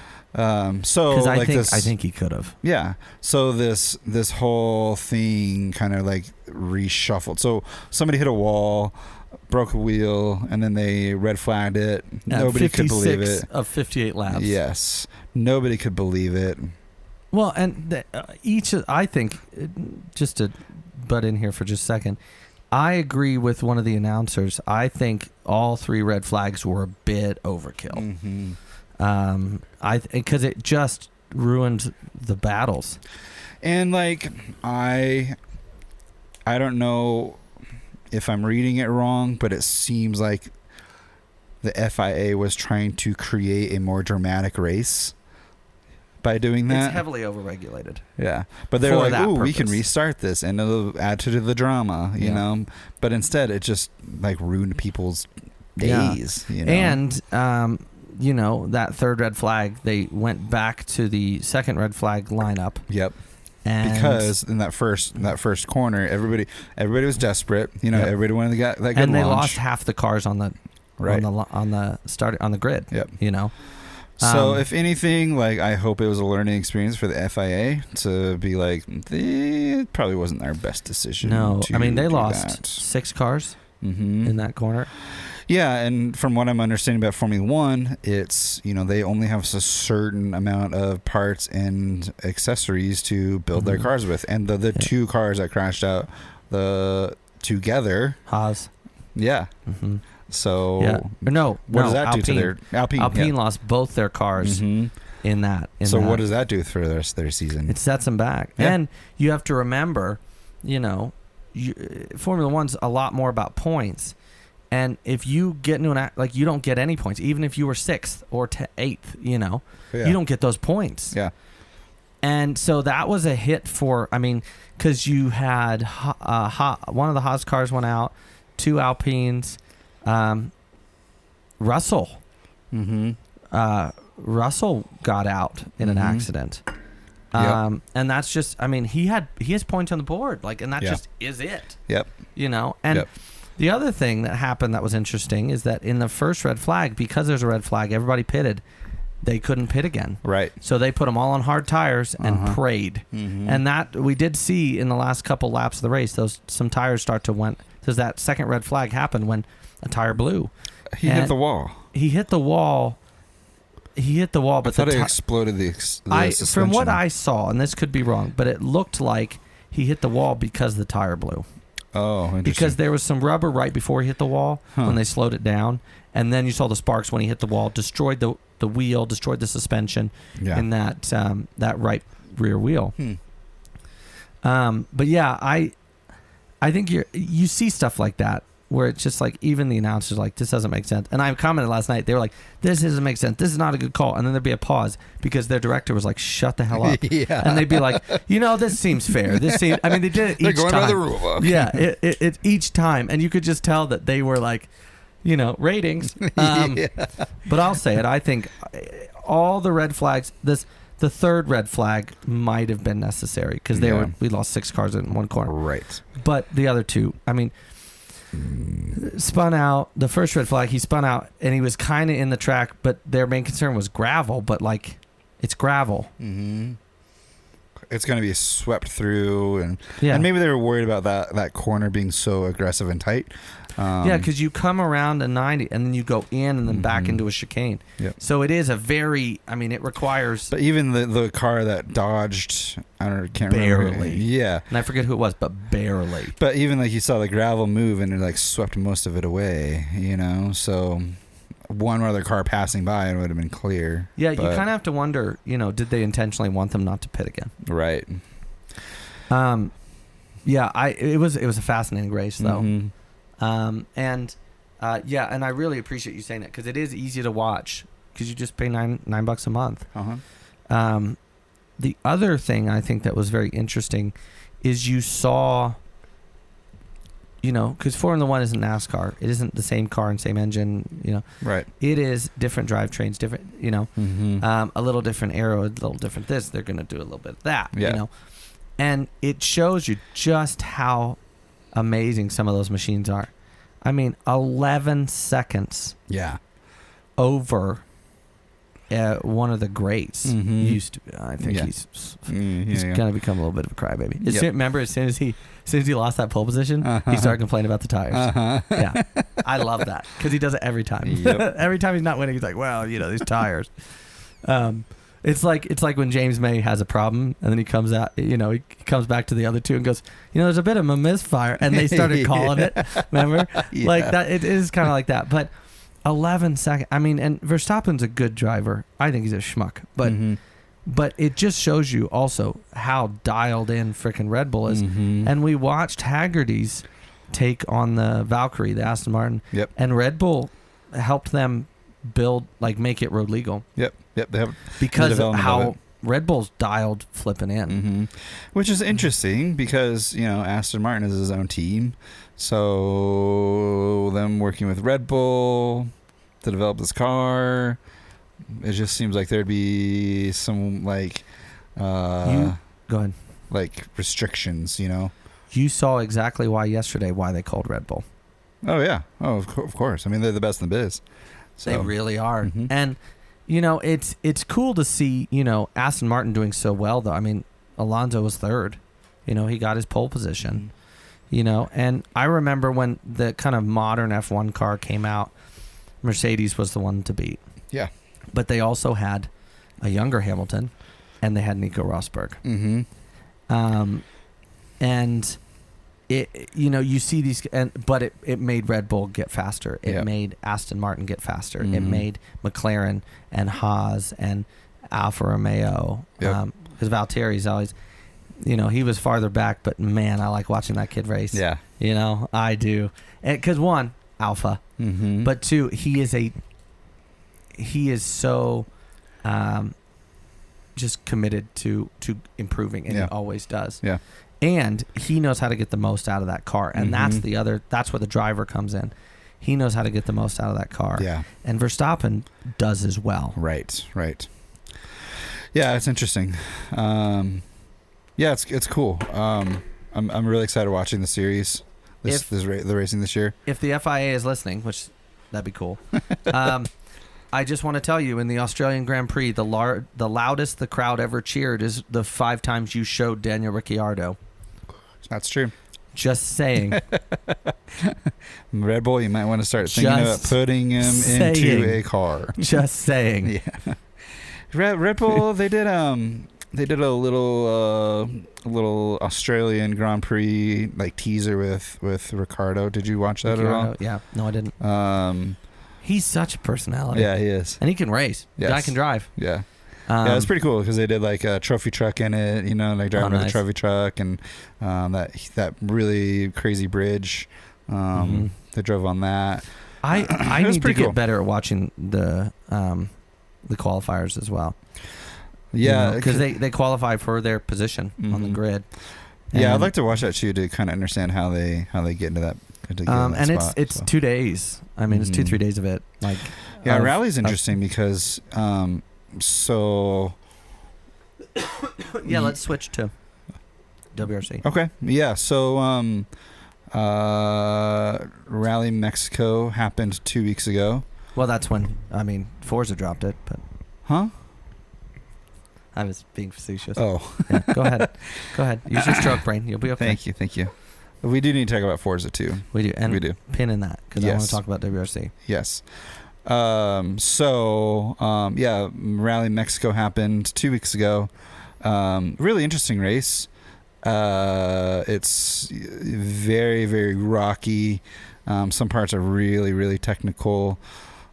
S2: So like
S1: I think he could have.
S2: Yeah. So this whole thing kind of like reshuffled. So somebody hit a wall, broke a wheel, and then they red flagged it. Nobody could believe it.
S1: Of 58 laps.
S2: Yes. Nobody could believe it.
S1: Well, and I think, just to butt in here for just a second, I agree with one of the announcers. I think all 3 red flags were a bit overkill. Mm-hmm. Because it just ruined the battles. And
S2: like, I don't know if I'm reading it wrong, but it seems like the FIA was trying to create a more dramatic race by doing that.
S1: It's heavily overregulated.
S2: Yeah. But they're like, ooh, we can restart this and it'll add to the drama, you know? But instead, it just like ruined people's days.
S1: Yeah. And, that third red flag, they went back to the second red flag lineup.
S2: Yep. And because in that first corner, everybody was desperate. Everybody wanted to get that good
S1: and they
S2: launch.
S1: lost half the cars on the grid. Yep.
S2: So if anything, like I hope it was a learning experience for the FIA to be like, it probably wasn't our best decision.
S1: No, I mean they lost 6 cars in that corner.
S2: Yeah, and from what I'm understanding about Formula One, it's they only have a certain amount of parts and accessories to build their cars with, and the 2 cars that crashed out together.
S1: Haas.
S2: Yeah. Mm-hmm. So
S1: what does that
S2: Alpine. Do to their
S1: Alpine lost both their cars in that.
S2: What does that do for the rest of their season?
S1: It sets them back, and you have to remember, Formula One's a lot more about points. And if you get into you don't get any points, even if you were 6th or 8th, you don't get those points.
S2: Yeah.
S1: And so that was a hit because you had one of the Haas cars went out, 2 Alpines, Russell. Russell got out in an accident. And that's just, he has points on the board, and that just is it.
S2: Yep.
S1: The other thing that happened that was interesting is that in the first red flag, because there's a red flag, everybody pitted. They couldn't pit again.
S2: Right.
S1: So they put them all on hard tires and prayed. Mm-hmm. And that we did see in the last couple laps of the race, some tires start to went, because that second red flag happened when a tire blew.
S2: He hit the wall.
S1: He hit the wall, but
S2: I thought it exploded the suspension.
S1: From what I saw, and this could be wrong, but it looked like he hit the wall because the tire blew.
S2: Oh, interesting.
S1: Because there was some rubber right before he hit the wall when they slowed it down, and then you saw the sparks when he hit the wall, destroyed the wheel, destroyed the suspension in that right rear wheel. But yeah, I think you see stuff like that where it's just like, even the announcers are like, this doesn't make sense. And I commented last night, they were like, this doesn't make sense, this is not a good call. And then there'd be a pause because their director was like, shut the hell up. And they'd be like, this seems fair. They did it each time. They're going by the rule book. Yeah, it each time. And you could just tell that they were like, ratings. But I'll say it, I think all the red flags, the third red flag might have been necessary because we lost 6 cars in one corner.
S2: Right.
S1: But the other two, spun out. The first red flag, he spun out and he was kind of in the track, but their main concern was gravel, but like, it's gravel.
S2: Mm-hmm. It's going to be swept through, and maybe they were worried about that corner being so aggressive and tight.
S1: Because you come around a 90 and then you go in and then back into a chicane.
S2: Yep.
S1: So it is a very, it requires...
S2: But even the car that dodged, can't remember.
S1: Barely.
S2: Yeah.
S1: And I forget who it was, but barely.
S2: But even like you saw the gravel move and it like swept most of it away, so one other car passing by and it would have been clear.
S1: Yeah, you kind of have to wonder, did they intentionally want them not to pit again?
S2: Right.
S1: It was a fascinating race though.
S2: Mm-hmm.
S1: And I really appreciate you saying that because it is easy to watch because you just pay $9 a month. The other thing I think that was very interesting is you saw, because Formula One isn't NASCAR. It isn't the same car and same engine,
S2: Right.
S1: It is different drivetrains, different, a little different aero, a little different this. They're going to do a little bit of that, and it shows you just how amazing some of those machines are. 11 seconds over one of the greats used to be. I think he's gonna become a little bit of a crybaby. Remember, as soon as he lost that pole position, he started complaining about the tires. Yeah, I love that because he does it every time. Every time he's not winning, he's like, well, these tires. It's like when James May has a problem and then he comes out, he comes back to the other two and goes, there's a bit of a misfire, and they started calling it. Remember? Like that. It is kind of like that. But 11 seconds. And Verstappen's a good driver. I think he's a schmuck. But it just shows you also how dialed in freaking Red Bull is. And we watched Hagerty's take on the Valkyrie, the Aston Martin.
S2: Yep.
S1: And Red Bull helped them make it road legal.
S2: Yep. They have
S1: because of how Red Bull's dialed flipping in.
S2: Which is interesting because, Aston Martin is his own team. So them working with Red Bull to develop this car, it just seems like there'd be some
S1: go ahead.
S2: Restrictions,
S1: You saw exactly why they called Red Bull.
S2: Oh yeah. Oh, of course. They're the best in the biz. So.
S1: They really are. And it's cool to see, Aston Martin doing so well, though. Alonso was third. He got his pole position. And I remember when the kind of modern F1 car came out, Mercedes was the one to beat.
S2: Yeah.
S1: But they also had a younger Hamilton, and they had Nico Rosberg. And it, you see these, but it made Red Bull get faster. It made Aston Martin get faster. It made McLaren and Haas and Alfa Romeo. Because Valtteri's always, he was farther back, but man, I like watching that kid race.
S2: Yeah.
S1: I do. Because one, Alpha, but two, he is so just committed to improving, and he always does.
S2: Yeah.
S1: And he knows how to get the most out of that car. And that's where the driver comes in. He knows how to get the most out of that car.
S2: Yeah.
S1: And Verstappen does as well.
S2: Right. Yeah, it's interesting. It's cool. I'm really excited watching the series, the racing this year.
S1: If the FIA is listening, which that'd be cool. I just want to tell you, in the Australian Grand Prix, the loudest the crowd ever cheered is the 5 times you showed Daniel Ricciardo.
S2: That's true.
S1: Just saying.
S2: Red Bull, you might want to start thinking about putting him into a car.
S1: Just saying.
S2: Yeah. Red Bull, they did They did a little Australian Grand Prix like teaser with Ricardo. Did you watch that at all?
S1: Yeah. No, I didn't. He's such a personality.
S2: Yeah, he is.
S1: And he can race.
S2: Yes.
S1: Guy can drive.
S2: Yeah. Yeah, it's pretty cool because they did like a trophy truck in it, like driving with a trophy truck and that really crazy bridge. They drove on that.
S1: I need to get better at watching the qualifiers as well.
S2: Yeah,
S1: because they qualify for their position on the grid.
S2: Yeah, I'd like to watch that too to kind of understand how they get into that.
S1: And it's 2 days. I mean, it's 2-3 days of it. Like,
S2: yeah, rally's interesting because so.
S1: Yeah, let's switch to WRC.
S2: Okay. Yeah. So Rally Mexico happened 2 weeks ago.
S1: Well, that's when Forza dropped it, but.
S2: Huh?
S1: I was being facetious.
S2: Oh.
S1: Yeah, go ahead. Use your stroke brain. You'll be okay.
S2: Thank you. We do need to talk about Forza too.
S1: We do. And
S2: we do.
S1: Pin in that because I want to talk about WRC.
S2: Yes. Rally Mexico happened 2 weeks ago. Really interesting race. It's very, very rocky. Some parts are really, really technical.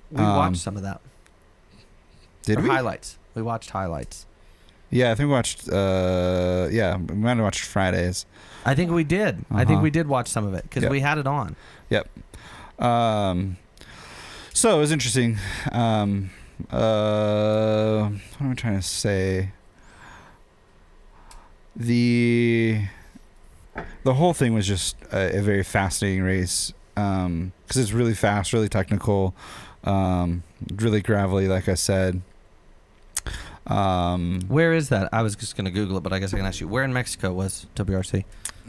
S1: We watched some of that.
S2: Did we?
S1: Highlights. We watched highlights.
S2: Yeah, I think we watched. We might have watched Fridays.
S1: I think we did. I think we did watch some of it because we had it on.
S2: Yep. So it was interesting. What am I trying to say? The whole thing was just a very fascinating race because it's really fast, really technical, really gravelly, like I said.
S1: Where is that? I was just going to Google it, but I guess I can ask you. Where in Mexico was WRC?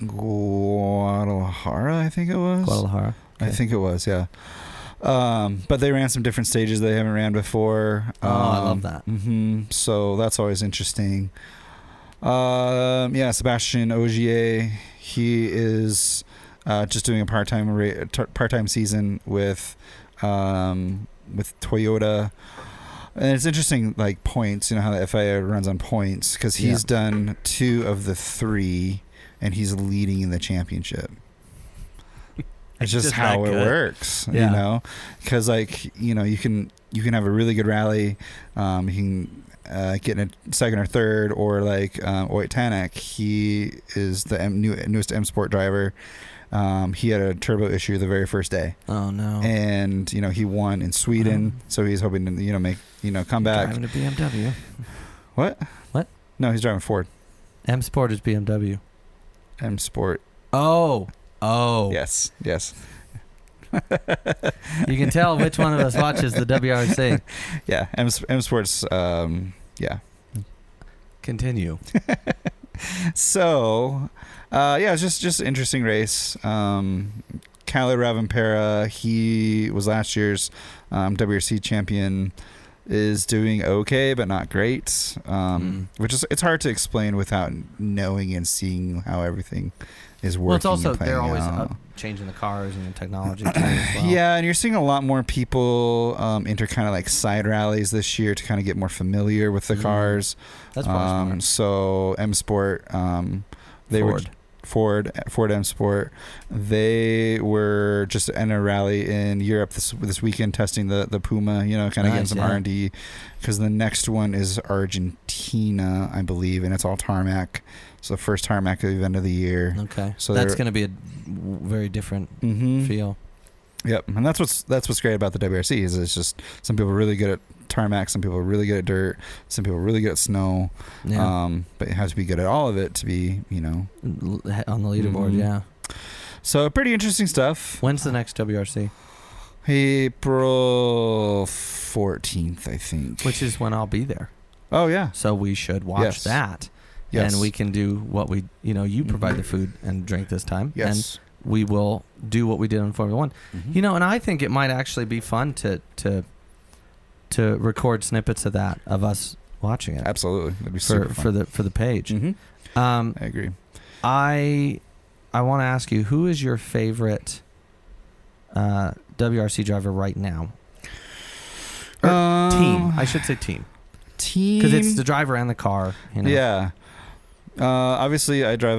S2: Guadalajara, I think it was.
S1: Guadalajara. Okay.
S2: I think it was, yeah. But they ran some different stages they haven't ran before.
S1: I love that.
S2: So that's always interesting. Sebastian Ogier, he is just doing a part-time season with Toyota. And it's interesting, like points, how the FIA runs on points, because he's done 2 of the 3, and he's leading in the championship. It's just how it works, because you can have a really good rally, you can get in a second or third, or like Oyt Tanak, he is the newest M Sport driver. He had a turbo issue the very first day.
S1: Oh no!
S2: And he won in Sweden, so he's hoping to make come back.
S1: Driving a BMW.
S2: What? No, he's driving Ford.
S1: M Sport is BMW.
S2: M Sport.
S1: Oh.
S2: Yes. You
S1: can tell which one of us watches the WRC.
S2: Yeah, M Sport's. Yeah.
S1: Continue.
S2: So, it's just an interesting race. Kalle Rovanpera, he was last year's WRC champion, is doing okay, but not great. Which is, it's hard to explain without knowing and seeing how everything is working.
S1: Well, it's also they're always changing the cars and the technology. As well.
S2: Yeah, and you're seeing a lot more people enter kind of like side rallies this year to kind of get more familiar with the cars.
S1: That's smart.
S2: So M Sport, Ford M Sport, they were just in a rally in Europe this weekend testing the Puma, kind of getting some R&D, because the next one is Argentina, I believe, and it's all tarmac. It's the first tarmac event of the year.
S1: Okay, so that's going to be a very different feel.
S2: Yep, and that's what's great about the WRC is it's just some people are really good at tarmac, some people are really good at dirt, some people are really good at snow. Yeah. But you have to be good at all of it to be, on
S1: the leaderboard. Yeah.
S2: So pretty interesting stuff.
S1: When's the next WRC?
S2: April 14th, I think.
S1: Which is when I'll be there.
S2: Oh yeah.
S1: So we should watch that. Yes. And we can do what we, you provide the food and drink this time.
S2: Yes.
S1: And we will do what we did on Formula One. And I think it might actually be fun to record snippets of that, of us watching it.
S2: Absolutely. That'd be super fun.
S1: for the page.
S2: I agree.
S1: I want to ask you, who is your favorite WRC driver right now? Or team. I should say team.
S2: team,
S1: because it's the driver and the car. You know?
S2: Yeah. Obviously, I drive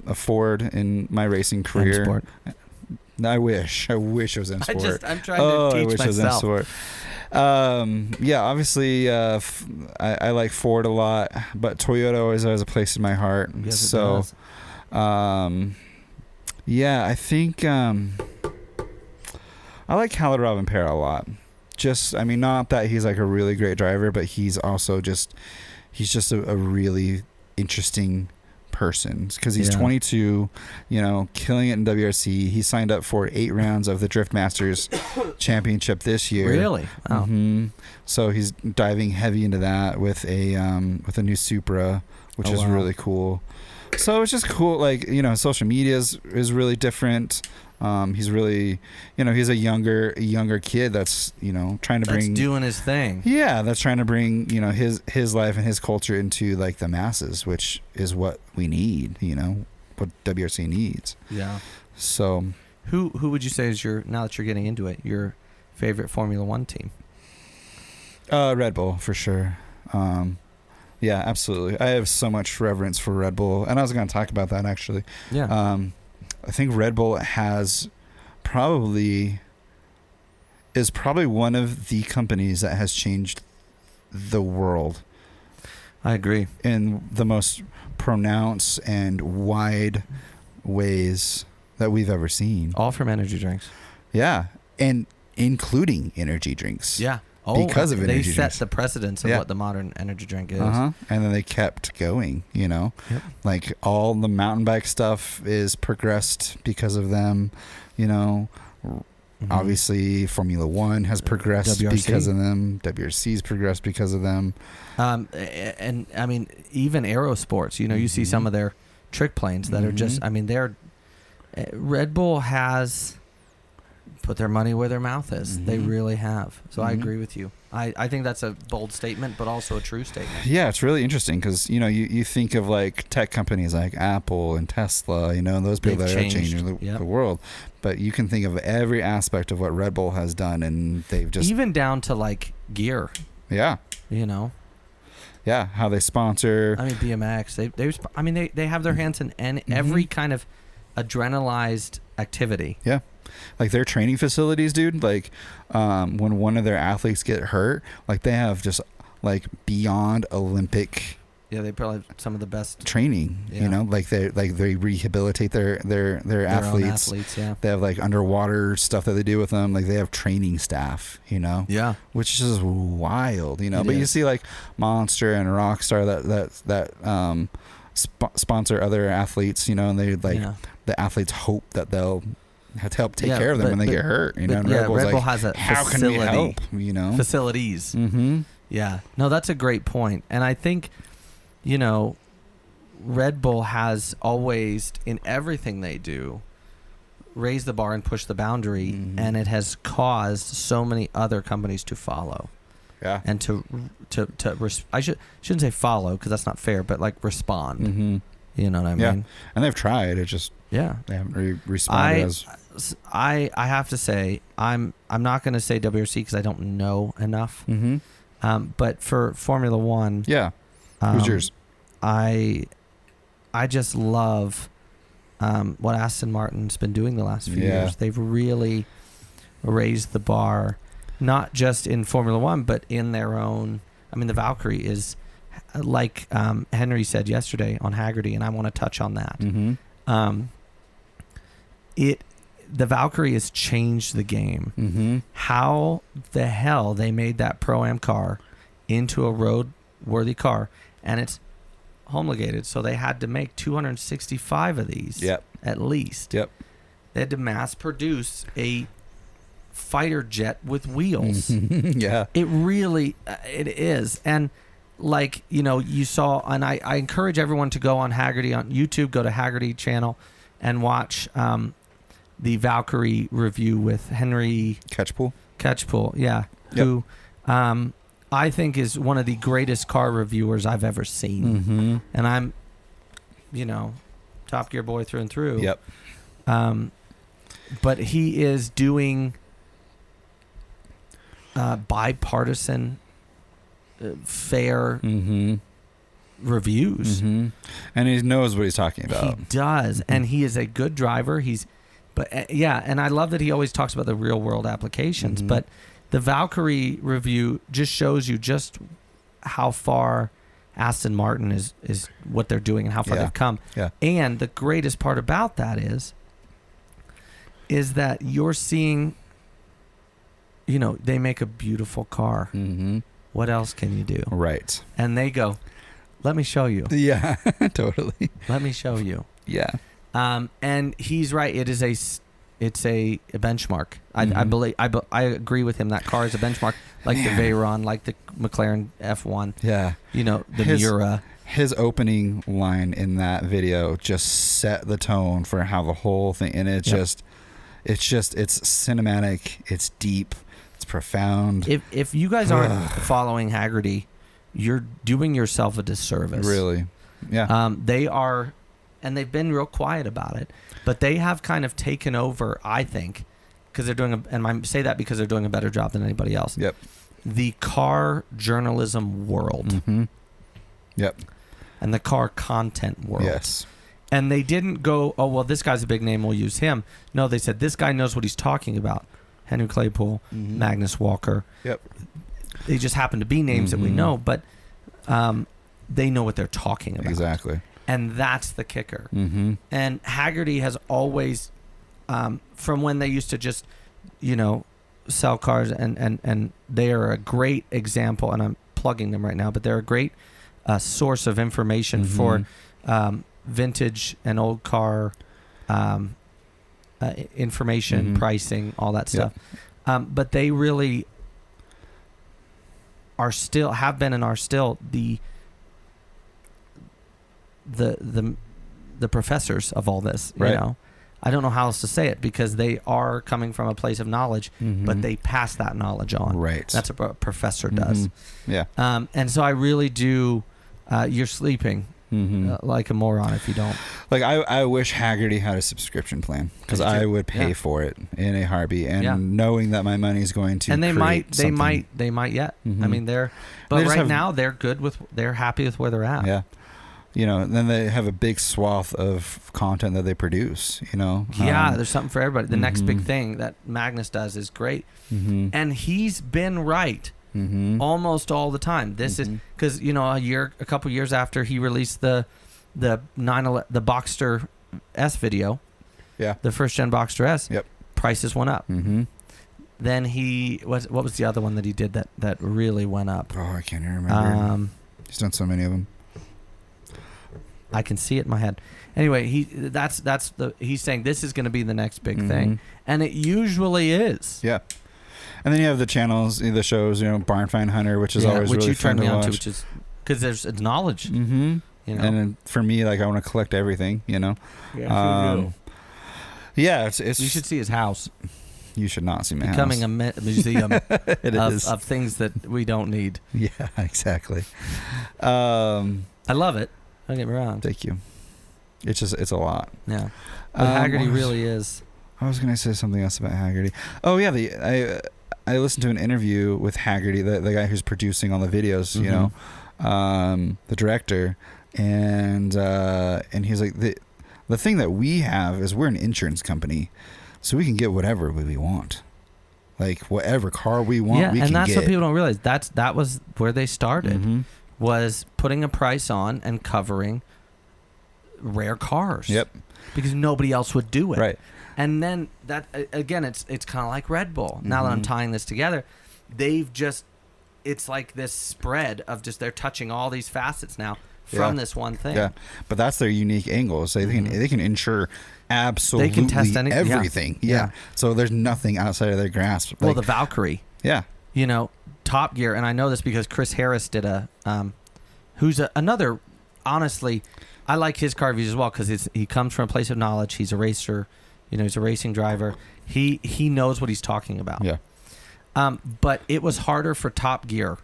S2: a Ford in my racing career.
S1: M-Sport.
S2: I wish it was M Sport.
S1: I'm trying to teach
S2: I wish
S1: myself.
S2: it was M Sport. Yeah, obviously, I like Ford a lot, but Toyota always has a place in my heart.
S1: Yes, it
S2: So,
S1: does.
S2: yeah, I think I like Haller Rovanpera a lot. I mean, not that he's like a really great driver, but he's also he's just a really interesting person, because he's 22, killing it in WRC. He signed up for 8 rounds of the Drift Masters Championship this year.
S1: Really? Wow.
S2: Mm-hmm. So he's diving heavy into that with a new Supra, which is really cool. So it's just cool. Like, social media is really different. He's really, he's a younger kid that's, trying to bring,
S1: doing his thing.
S2: Yeah, that's trying to bring, his life and his culture into like the masses, which is what we need, what WRC needs.
S1: Yeah.
S2: So
S1: who would you say is now that you're getting into it, your favorite Formula One team?
S2: Red Bull for sure. Yeah, absolutely. I have so much reverence for Red Bull, and I was going to talk about that actually.
S1: Yeah.
S2: I think Red Bull is probably one of the companies that has changed the world.
S1: I agree.
S2: In the most pronounced and wide ways that we've ever seen.
S1: All from energy drinks.
S2: Yeah, and including energy drinks.
S1: Yeah.
S2: Because of energy
S1: drinks. They set the precedence of what the modern energy drink is.
S2: And then they kept going, Yep. Like all the mountain bike stuff is progressed because of them, Obviously Formula One has progressed
S1: WRC.
S2: because of them. WRC's progressed because of them.
S1: And I mean, even Aerosports, you see some of their trick planes that are just, Red Bull has put their money where their mouth is. They really have. So I agree with you. I think that's a bold statement, but also a true statement.
S2: Yeah, it's really interesting because, you think of like tech companies like Apple and Tesla, those people that are changing the world. But you can think of every aspect of what Red Bull has done, and they've just...
S1: Even down to like gear.
S2: Yeah. Yeah, how they sponsor...
S1: BMX, they have their hands in every kind of adrenalized activity.
S2: Yeah. Like their training facilities, dude, like when one of their athletes get hurt, like they have just like beyond Olympic
S1: they probably have some of the best
S2: training, like they rehabilitate their athletes. They have like underwater stuff that they do with them. Like they have training staff, which is wild, but you see like Monster and Rockstar that sponsor other athletes, and they the athletes hope that they'll have to help take care of them when they get hurt. And
S1: Red Bull has a
S2: how
S1: facility,
S2: can we help?
S1: Facilities.
S2: Mm-hmm.
S1: Yeah. No, that's a great point. And I think, Red Bull has always, in everything they do, raised the bar and pushed the boundary, and it has caused so many other companies to follow.
S2: Yeah.
S1: And I shouldn't say follow because that's not fair, but like respond.
S2: Mm-hmm.
S1: You know what I mean?
S2: Yeah. And they've tried. It just they haven't responded
S1: I have to say I'm not going to say WRC because I don't know enough.
S2: Mm-hmm.
S1: But for Formula One,
S2: who's yours?
S1: I just love what Aston Martin's been doing the last few years. They've really raised the bar, not just in Formula One, but in their own. I mean, the Valkyrie is like Henry said yesterday on Hagerty, and I want to touch on that.
S2: Mm-hmm.
S1: The Valkyrie has changed the game.
S2: Mm-hmm.
S1: How the hell they made that Pro-Am car into a road-worthy car, and it's homologated, so they had to make 265 of these at least.
S2: Yep.
S1: They had to mass produce a fighter jet with wheels.
S2: Yeah.
S1: It really, it is. And like, you saw, and I encourage everyone to go on Hagerty on YouTube, go to Hagerty channel and watch the Valkyrie review with Henry Catchpool, who I think is one of the greatest car reviewers I've ever seen.
S2: Mm-hmm.
S1: And I'm, Top Gear boy through and through.
S2: Yep.
S1: But he is doing bipartisan fair
S2: Mm-hmm.
S1: reviews.
S2: Mm-hmm. And he knows what he's talking about.
S1: He does, and he is a good driver. And I love that he always talks about the real world applications.
S2: Mm-hmm.
S1: But the Valkyrie review just shows you just how far Aston Martin is what they're doing and how far they've come.
S2: Yeah.
S1: And the greatest part about that is that you're seeing, they make a beautiful car.
S2: Mm-hmm.
S1: What else can you do?
S2: Right.
S1: And they go, let me show you.
S2: Yeah, totally.
S1: Let me show you.
S2: Yeah.
S1: And he's right. It's a benchmark.
S2: Mm-hmm.
S1: I agree with him. That car is a benchmark, like the Veyron, like the McLaren F1.
S2: Yeah.
S1: The Miura.
S2: His opening line in that video just set the tone for how the whole thing, and it's cinematic, it's deep, it's profound.
S1: If you guys aren't following Hagerty, you're doing yourself a disservice.
S2: Really. Yeah.
S1: They are, and they've been real quiet about it, but they have kind of taken over, I think, because they're doing and I say that because they're doing a better job than anybody else.
S2: Yep.
S1: The car journalism world.
S2: Mm-hmm. Yep.
S1: And the car content world.
S2: Yes.
S1: And they didn't go, oh, well, this guy's a big name, we'll use him. No, they said, this guy knows what he's talking about. Henry Claypool,
S2: Mm-hmm.
S1: Magnus Walker.
S2: Yep.
S1: They just happen to be names that we
S2: Mm-hmm.
S1: know, but they know what they're talking about.
S2: Exactly.
S1: And that's the kicker.
S2: Mm-hmm.
S1: And Hagerty has always, from when they used to just, sell cars, and they are a great example, and I'm plugging them right now, but they're a great source of information
S2: Mm-hmm.
S1: for vintage and old car information,
S2: Mm-hmm.
S1: pricing, all that stuff. But they really have been and are still the professors of all this.
S2: Right.
S1: I don't know how else to say it, because they are coming from a place of knowledge,
S2: Mm-hmm.
S1: but they pass that knowledge on.
S2: Right.
S1: That's what a professor does.
S2: Mm-hmm. Yeah.
S1: And so I really do. You're sleeping
S2: Mm-hmm.
S1: like a moron if you don't.
S2: Like I wish Hagerty had a subscription plan, because I would pay for it in a heartbeat, and knowing that my money is going to.
S1: And they might yet.
S2: Mm-hmm.
S1: I mean, they're happy with where they're at.
S2: Yeah. And then they have a big swath of content that they produce.
S1: Yeah, there's something for everybody. The next big
S2: Mm-hmm.
S1: thing that Magnus does is great,
S2: Mm-hmm.
S1: and he's been right.
S2: Mm-hmm.
S1: Almost all the time. This is because a couple years after he released the Boxster S video, the first gen Boxster S, prices went up.
S2: Mm-hmm.
S1: Then what was the other one that he did that really went up?
S2: Oh, I can't even remember. He's done so many of them.
S1: I can see it in my head. Anyway, he's saying this is going to be the next big thing, and it usually is.
S2: Yeah. And then you have the channels, the shows, Barn Find Hunter, which is always
S1: which
S2: really
S1: you
S2: fun
S1: turned me
S2: to
S1: on
S2: watch.
S1: to, which is because it's knowledge.
S2: Mm-hmm. And then for me, like, I want to collect everything.
S1: Yeah,
S2: yeah, it's.
S1: You should see his house.
S2: You should not see my
S1: Becoming
S2: house.
S1: a museum
S2: is.
S1: of things that we don't need.
S2: Yeah, exactly.
S1: I love it. Don't get me wrong.
S2: Thank you. It's a lot.
S1: Yeah. But Hagerty really is.
S2: I was going to say something else about Hagerty. Oh, yeah. I listened to an interview with Hagerty, the guy who's producing all the videos, the director. And he's like, the thing that we have is we're an insurance company, so we can get whatever we want. Like, whatever car we want, we can get. Yeah,
S1: and that's what people don't realize. That was where they started,
S2: Mm-hmm.
S1: was putting a price on and covering rare cars.
S2: Yep.
S1: Because nobody else would do it.
S2: Right.
S1: And then that, again, it's kind of like Red Bull. Now that I'm tying this together, it's like this spread of just, they're touching all these facets now from this one thing.
S2: Yeah. But that's their unique angle. So they can insure absolutely everything. Yeah. So there's nothing outside of their grasp.
S1: Well, the Valkyrie.
S2: Yeah.
S1: Top Gear, and I know this because Chris Harris did who's another, honestly, I like his car reviews as well, because he comes from a place of knowledge. He's a racer. He's a racing driver. He knows what he's talking about.
S2: Yeah.
S1: But it was harder for Top Gear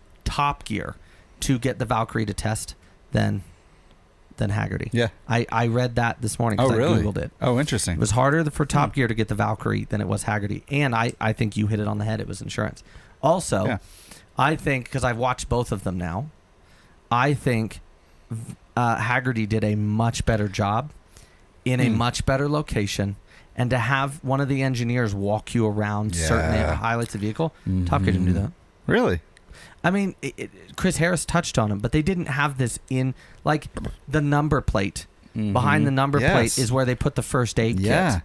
S1: to get the Valkyrie to test than Hagerty.
S2: Yeah.
S1: I read that this morning because
S2: I
S1: Googled it.
S2: Oh, interesting.
S1: It was harder for Top Gear to get the Valkyrie than it was Hagerty. And I think you hit it on the head. It was insurance. Also, I think, because I've watched both of them now, I think Hagerty did a much better job in a much better location. And to have one of the engineers walk you around certain highlights of the vehicle, Top Gear didn't do that.
S2: Really?
S1: I mean, Chris Harris touched on him, but they didn't have this in, like, the number plate. Behind the number plate is where they put the first aid kit.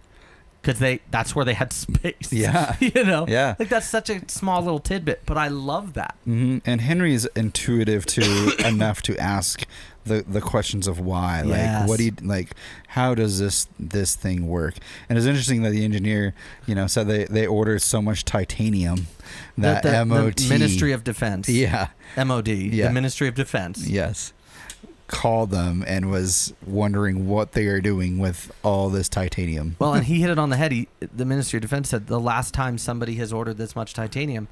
S1: Because that's where they had space.
S2: Yeah.
S1: You know?
S2: Yeah.
S1: Like, that's such a small little tidbit, but I love that.
S2: And Henry's intuitive too enough to ask the questions of why. Like, what do you, like, how does this thing work? And it's interesting that the engineer, said they ordered so much titanium that MOD.
S1: The Ministry of Defense.
S2: Yeah.
S1: MOD. Yeah. The Ministry of Defense.
S2: Yes. Called them and was wondering what they are doing with all this titanium.
S1: Well, and he hit it on the head. The Ministry of Defense said the last time somebody has ordered this much titanium,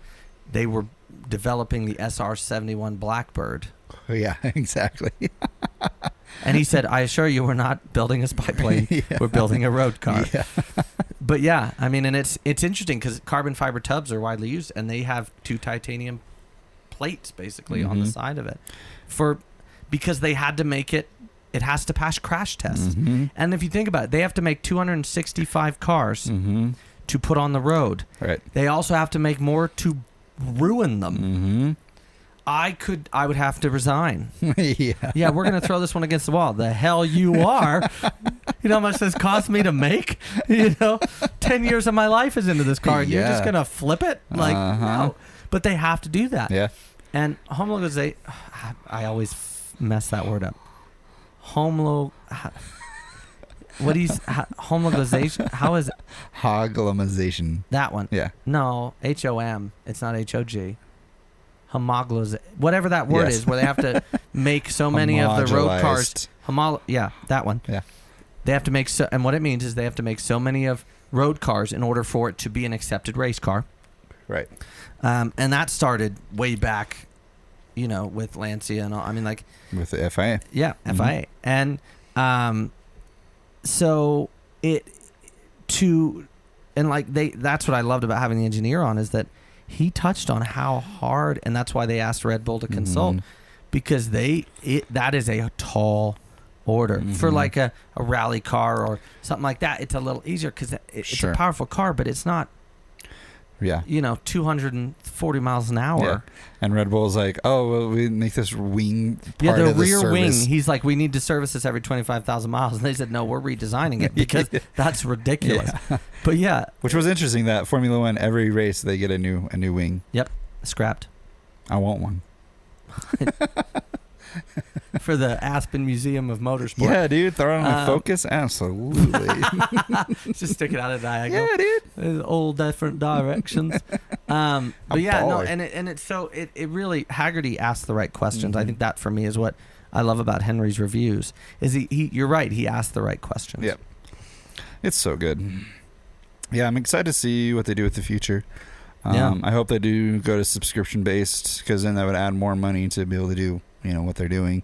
S1: they were developing the SR-71 Blackbird.
S2: Yeah, exactly.
S1: And he said, I assure you, we're not building a spy plane. We're building a road car. Yeah. But yeah, I mean, and it's interesting because carbon fiber tubs are widely used, and they have 2 titanium plates basically on the side of it because they had to make it has to pass crash tests. And if you think about it, they have to make 265 cars to put on the road. Right. They also have to make more to ruin them. I would have to resign. Yeah, we're going to throw this one against the wall. The hell you are. You know how much this cost me to make? 10 years of my life is into this car, and you're just going to flip it? Like, no. But they have to do that. Yeah. And homologation, I always mess that word up. Homologation? How is it?
S2: Hoglomization.
S1: That one. Yeah. No, HOM. It's not HOG. Homologization. Whatever that word is, where they have to make so many of the road cars. Yeah, that one. Yeah. They have to make and what it means is they have to make so many of road cars in order for it to be an accepted race car. Right. And that started way back, with Lancia and all. I mean, like,
S2: with the FIA.
S1: Yeah, FIA. And so that's what I loved about having the engineer on, is that he touched on how hard, and that's why they asked Red Bull to consult, because that is a tall order for like a rally car or something like that. It's a little easier because it's a powerful car, but it's not. Yeah. 240 miles an hour. Yeah.
S2: And Red Bull's like, oh, well, we make this wing part
S1: of the rear wing. He's like, we need to service this every 25,000 miles. And they said, no, we're redesigning it because that's ridiculous. Yeah. But yeah.
S2: Which was interesting that Formula One, every race, they get a new wing.
S1: Yep. Scrapped.
S2: I want one.
S1: For the Aspen Museum of Motorsport.
S2: Yeah, dude. Throw it on a Focus? Absolutely.
S1: Just stick it out of diagonal.
S2: Yeah, dude.
S1: There's all different directions. But yeah, no, and it's so, it really, Hagerty asked the right questions. I think that for me is what I love about Henry's reviews, is you're right, he asked the right questions.
S2: Yeah. It's so good. Yeah, I'm excited to see what they do with the future. I hope they do go to subscription based, because then that would add more money to be able to do what they're doing,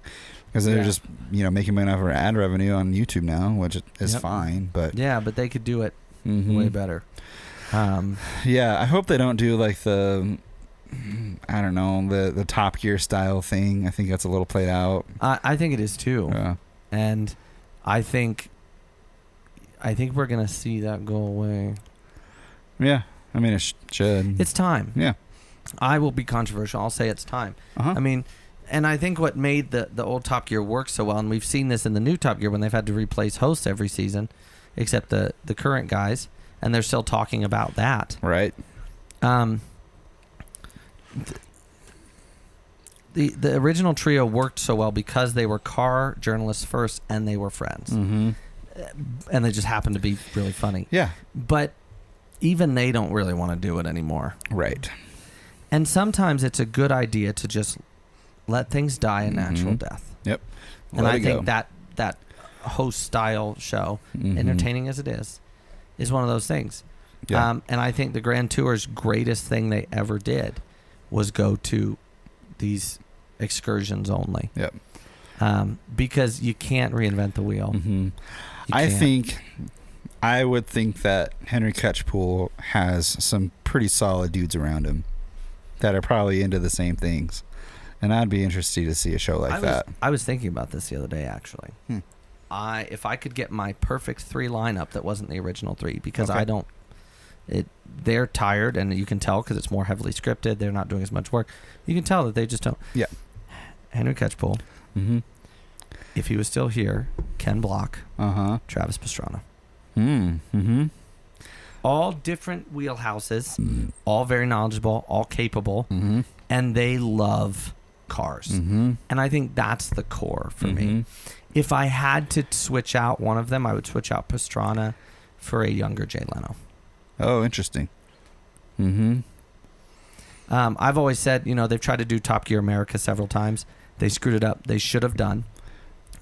S2: because they're just making money off of ad revenue on YouTube now, which is fine, but
S1: they could do it way better.
S2: I hope they don't do like the Top Gear style thing. I think that's a little played out.
S1: I think it is too. And I think we're gonna see that go away.
S2: I mean, it should.
S1: It's time. I will be controversial. I'll say it's time. I mean, and I think what made the old Top Gear work so well, and we've seen this in the new Top Gear when they've had to replace hosts every season, except the current guys, and they're still talking about that.
S2: Right.
S1: The original trio worked so well because they were car journalists first, and they were friends. And they just happened to be really funny.
S2: Yeah.
S1: But even they don't really want to do it anymore.
S2: Right.
S1: And sometimes it's a good idea to just let things die a natural death.
S2: Yep.
S1: And I think that host style show, entertaining as it is one of those things. Yeah. And I think the Grand Tour's greatest thing they ever did was go to these excursions only.
S2: Yep.
S1: Because you can't reinvent the wheel.
S2: I would think that Henry Catchpool has some pretty solid dudes around him. that are probably into the same things. And I'd be interested to see a show like that.
S1: I was thinking about this the other day, actually. If I could get my perfect 3 lineup that wasn't the original 3, because they're tired, and you can tell because it's more heavily scripted. They're not doing as much work. You can tell that they just don't.
S2: Yeah.
S1: Henry Catchpole.
S2: Mm-hmm.
S1: If he was still here, Ken Block.
S2: Uh-huh.
S1: Travis Pastrana.
S2: Mm-hmm.
S1: All different wheelhouses, all very knowledgeable, all capable, and they love cars. And I think that's the core for me. If I had to switch out one of them, I would switch out Pastrana for a younger Jay Leno.
S2: Oh, interesting.
S1: I've always said, they've tried to do Top Gear America several times. They screwed it up. They should have done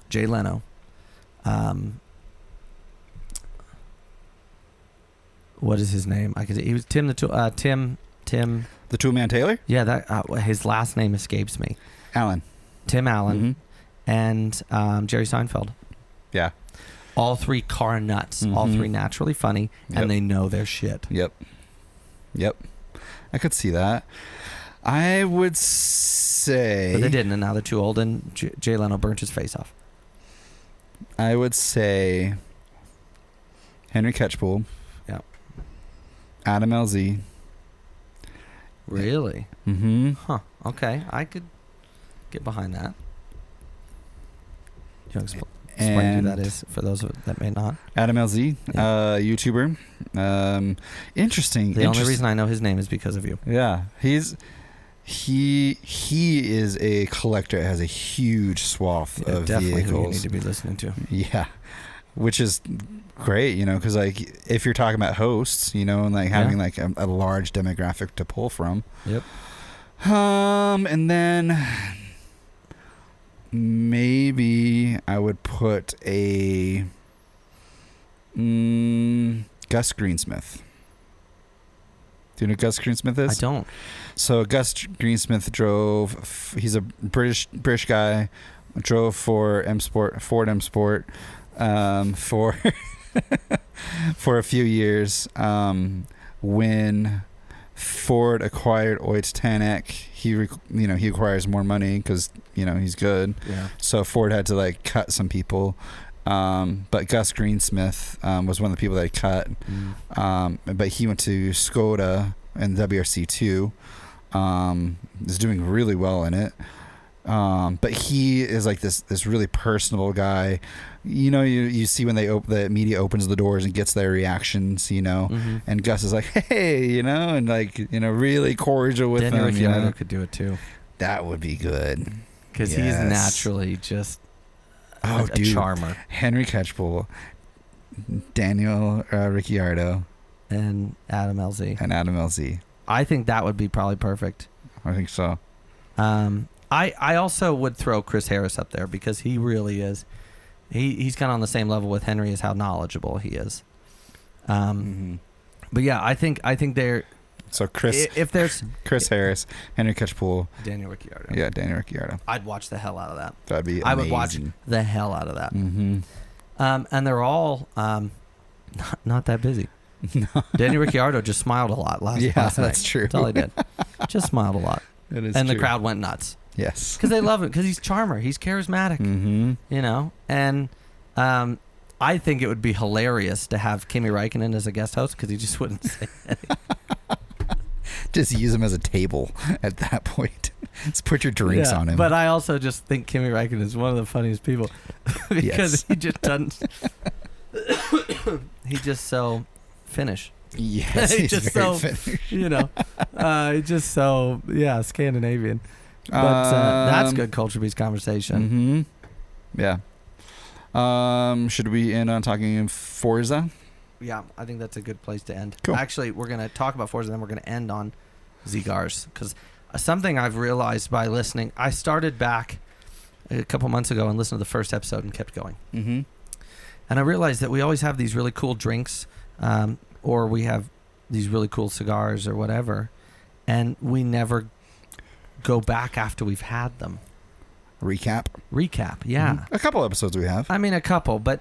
S1: Jay Leno. What is his name? He was Tim Tim.
S2: The Toolman Taylor?
S1: Yeah, that his last name escapes me.
S2: Allen.
S1: Tim Allen and Jerry Seinfeld.
S2: Yeah.
S1: All 3 car nuts. All 3 naturally funny, and they know their shit.
S2: Yep. I could see that. I would say...
S1: But they didn't, and now they're too old, and Jay Leno burnt his face off.
S2: I would say Henry Catchpole.
S1: Yeah.
S2: Adam LZ.
S1: Really? Huh. Okay. I could get behind that. You want to explain who that is for those that may not?
S2: Adam LZ, YouTuber. Interesting.
S1: The only reason I know his name is because of you.
S2: Yeah. He is a collector. Has a huge swath of
S1: definitely
S2: vehicles.
S1: Who you need to be listening to.
S2: Yeah, which is great, because if you're talking about hosts, and having a large demographic to pull from.
S1: Yep.
S2: And then maybe I would put a Gus Greensmith. Do you know who Gus Greensmith is?
S1: I don't.
S2: So Gus Greensmith drove. He's a British guy. Drove for Ford M Sport, for for a few years. When Ford acquired Oitz Tanek, he requires more money because he's good.
S1: Yeah.
S2: So Ford had to cut some people. But Gus Greensmith was one of the people they cut. But he went to Skoda and WRC2. Is doing really well in it. But he is this really personable guy. You see when the media opens the doors and gets their reactions, and Gus is like, hey, and really cordial with
S1: Daniel
S2: them.
S1: Ricciardo could do it too.
S2: That would be good.
S1: Because he's naturally just a charmer.
S2: Henry Catchpole, Daniel Ricciardo,
S1: and Adam LZ. I think that would be probably perfect.
S2: I think so.
S1: I also would throw Chris Harris up there because he really is. He's kind of on the same level with Henry as how knowledgeable he is. But yeah, I think they're.
S2: So Chris Harris, Henry Catchpole,
S1: Daniel Ricciardo.
S2: Yeah, Daniel Ricciardo.
S1: I'd watch the hell out of that.
S2: That'd be amazing.
S1: I would watch the hell out of that. And they're all not that busy.
S2: No.
S1: Daniel Ricciardo just smiled a lot last night.
S2: That's true.
S1: That's all he did. Just smiled a lot.
S2: It is
S1: and
S2: true.
S1: The crowd went nuts.
S2: Yes.
S1: Because they love him. Because he's charmer. He's charismatic. And I think it would be hilarious to have Kimi Räikkönen as a guest host because he just wouldn't say anything.
S2: Just use him as a table at that point. Just put your drinks on him.
S1: But I also just think Kimi Räikkönen is one of the funniest people because he just doesn't. He just so Finnish.
S2: Yes, he's
S1: just
S2: very
S1: so
S2: Finnish.
S1: He's just so Scandinavian. But that's good culture beats conversation.
S2: Yeah. Should we end on talking Forza?
S1: Yeah, I think that's a good place to end.
S2: Cool.
S1: Actually, we're going to talk about Forza, and then we're going to end on Z-Garz. Because something I've realized by listening, I started back a couple months ago and listened to the first episode and kept going. And I realized that we always have these really cool drinks, or we have these really cool cigars or whatever, and we never go back after we've had them.
S2: Recap,
S1: yeah.
S2: A couple episodes we have.
S1: I mean, a couple, but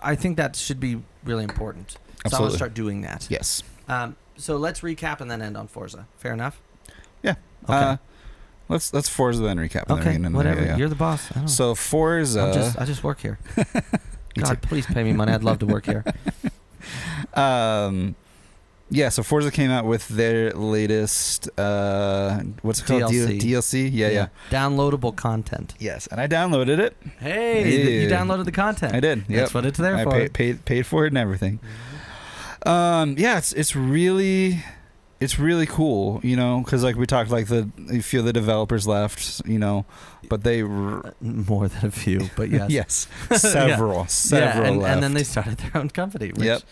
S1: I think that should be really important. So
S2: Absolutely.
S1: I'm going to start doing that.
S2: Yes.
S1: So let's recap and then end on Forza. Fair enough? Okay.
S2: Let's Forza then recap. And
S1: Okay,
S2: then,
S1: whatever.
S2: yeah.
S1: You're the boss. I don't know.
S2: So Forza.
S1: I just work here.
S2: Me
S1: God,
S2: too.
S1: please pay me money. I'd love to work here.
S2: Yeah, so Forza came out with their latest what's it called?
S1: DLC.
S2: DLC? Yeah.
S1: Downloadable content.
S2: Yes, and I downloaded it.
S1: Hey, you downloaded the content.
S2: I did. Yep.
S1: That's what it's there
S2: I
S1: for.
S2: paid for it and everything. Yeah, it's really cool, you know, because like we talked, like a few of the developers left, you know, but they
S1: more than a few, but yes.
S2: yes, several left.
S1: And then they started their own company. Which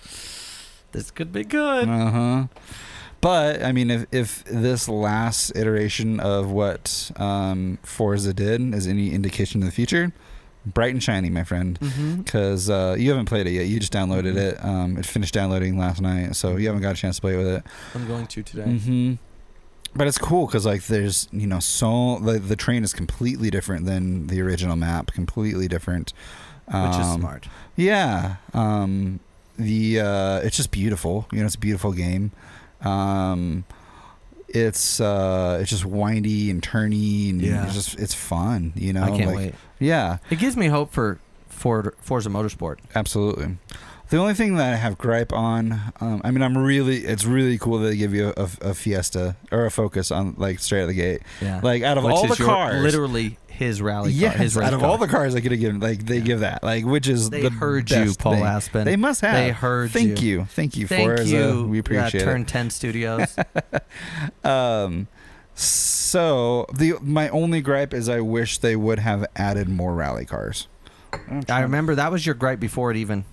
S1: this could be good.
S2: But I mean, if this last iteration of what Forza did is any indication of the future, bright and shiny, my friend. Because you haven't played it yet. You just downloaded it. It finished downloading last night, so you haven't got a chance to play with it.
S1: I'm going to today.
S2: But it's cool because like there's, you know, so the train is completely different than the original map. Completely different.
S1: Which is smart.
S2: Yeah. It's just beautiful. You know, it's a beautiful game. It's just windy and turny and it's fun, you know.
S1: I can't wait.
S2: Yeah.
S1: It gives me hope for Forza Motorsport.
S2: Absolutely. The only thing that I have gripe on, I mean, it's really cool that they give you a Fiesta or a Focus on like straight out of the gate.
S1: Yeah.
S2: Like out of all the cars,
S1: literally his rally car.
S2: Yes,
S1: his race
S2: out of
S1: car.
S2: all the cars I could have given, like they give that, like which is
S1: they
S2: the
S1: heard
S2: best
S1: you, Paul
S2: thing.
S1: Aspen.
S2: They must have.
S1: They heard
S2: Thank
S1: you.
S2: Thank you, Forza. We appreciate
S1: Turn
S2: it.
S1: 10 Studios.
S2: So my only gripe is I wish they would have added more rally cars.
S1: I remember that was your gripe before it even.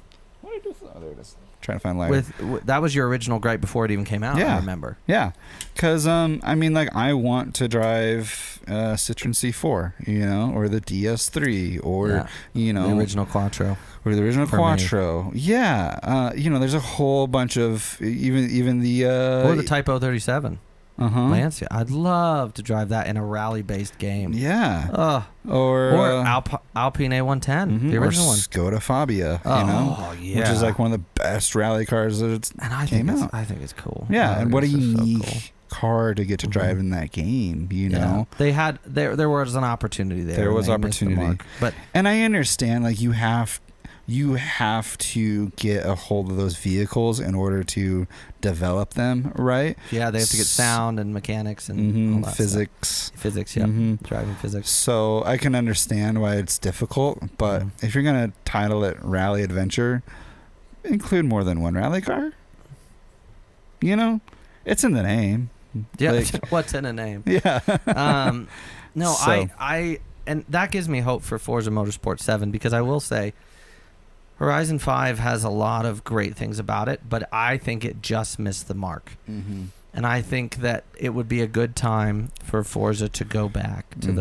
S2: Oh, there it is. Trying to find lighter.
S1: That was your original gripe before it even came out.
S2: Yeah.
S1: I remember.
S2: Yeah, because I mean, like I want to drive Citroen C4, you know, or the DS3, or you know,
S1: the original Quattro.
S2: Or the original Quattro. Yeah, you know, there's a whole bunch of even the
S1: or the Type 037. Lancia. I'd love to drive that in a rally-based game.
S2: Yeah.
S1: Or Alpine A110, the original one.
S2: Skoda Fabia, you know, which is like one of the best rally cars that came out.
S1: I think it's cool.
S2: Yeah, and what a unique car to get to drive in that game, you know.
S1: They had there was an opportunity there.
S2: There was opportunity, and I understand like you have to get a hold of those vehicles in order to develop them, right?
S1: Yeah, they have to get sound and mechanics and all that
S2: physics.
S1: stuff. Physics, yeah. Driving physics.
S2: So I can understand why it's difficult, but if you're going to title it Rally Adventure, include more than one rally car. You know? It's in the name.
S1: Yeah,
S2: like,
S1: what's in a name?
S2: Yeah.
S1: No,
S2: so.
S1: I and that gives me hope for Forza Motorsport 7 because I will say Horizon 5 has a lot of great things about it, but I think it just missed the mark. And I think that it would be a good time for Forza to go back to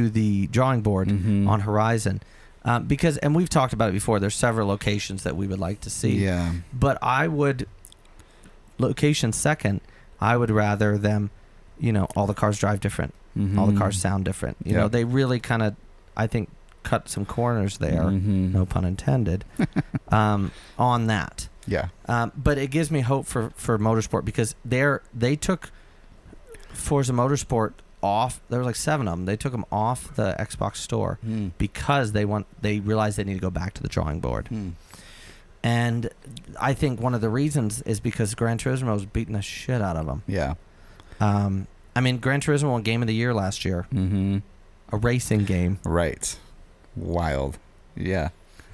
S1: the drawing board on Horizon. Because, and we've talked about it before, there's several locations that we would like to see.
S2: Yeah.
S1: But location second, I would rather them, you know, all the cars drive different. All the cars sound different. You know, they really kind of, I think, cut some corners there, no pun intended, on that.
S2: Yeah.
S1: But it gives me hope for Motorsport because they took Forza Motorsport off. There were like 7 of them. They took them off the Xbox store because they realized they need to go back to the drawing board. And I think one of the reasons is because Gran Turismo was beating the shit out of them.
S2: Yeah.
S1: I mean, Gran Turismo won Game of the Year last year. A racing game.
S2: Right. Wild. Yeah.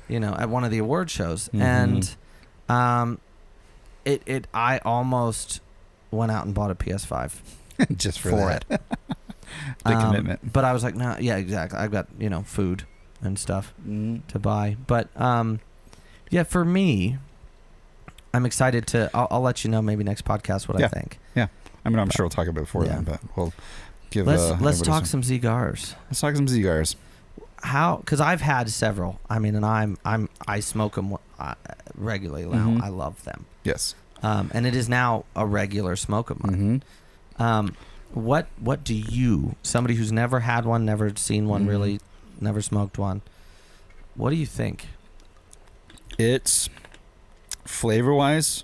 S1: You know, at one of the award shows. And I almost went out and bought a PS5
S2: just for
S1: it.
S2: Big commitment.
S1: But I was like, no, yeah, exactly. I've got, you know, food and stuff to buy. But yeah, for me, I'm excited to. I'll let you know maybe next podcast what I think.
S2: Yeah. I mean, I'm sure we'll talk about it before then, but we'll give.
S1: Let's talk some Z-Garz.
S2: Let's talk some Z-Garz.
S1: How? Because I've had several. I mean, and I smoke them regularly now. I love them.
S2: Yes.
S1: And it is now a regular smoke of mine. What do you, somebody who's never had one, never seen one, really, never smoked one, what do you think?
S2: It's flavor-wise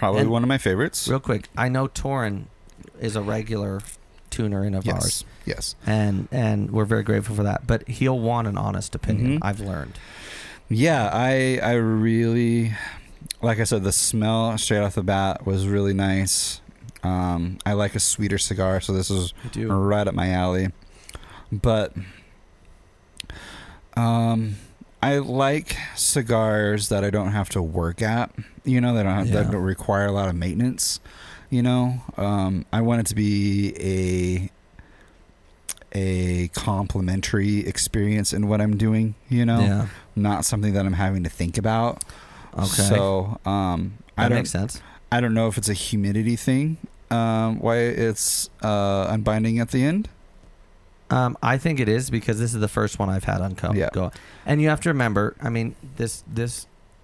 S2: Probably one of my favorites.
S1: Real quick, I know Torin is a regular tuner in of ours.
S2: Yes.
S1: And we're very grateful for that. But he'll want an honest opinion, I've learned.
S2: Yeah, I really, like I said, the smell straight off the bat was really nice. I like a sweeter cigar, so this is right up my alley. But I like cigars that I don't have to work at. They don't that don't require a lot of maintenance. I want it to be a complimentary experience in what I'm doing. Not something that I'm having to think about.
S1: Okay.
S2: So
S1: that makes sense.
S2: I don't know if it's a humidity thing. Why it's unbinding at the end.
S1: I think it is because this is the first one I've had go. And you have to remember, I mean, this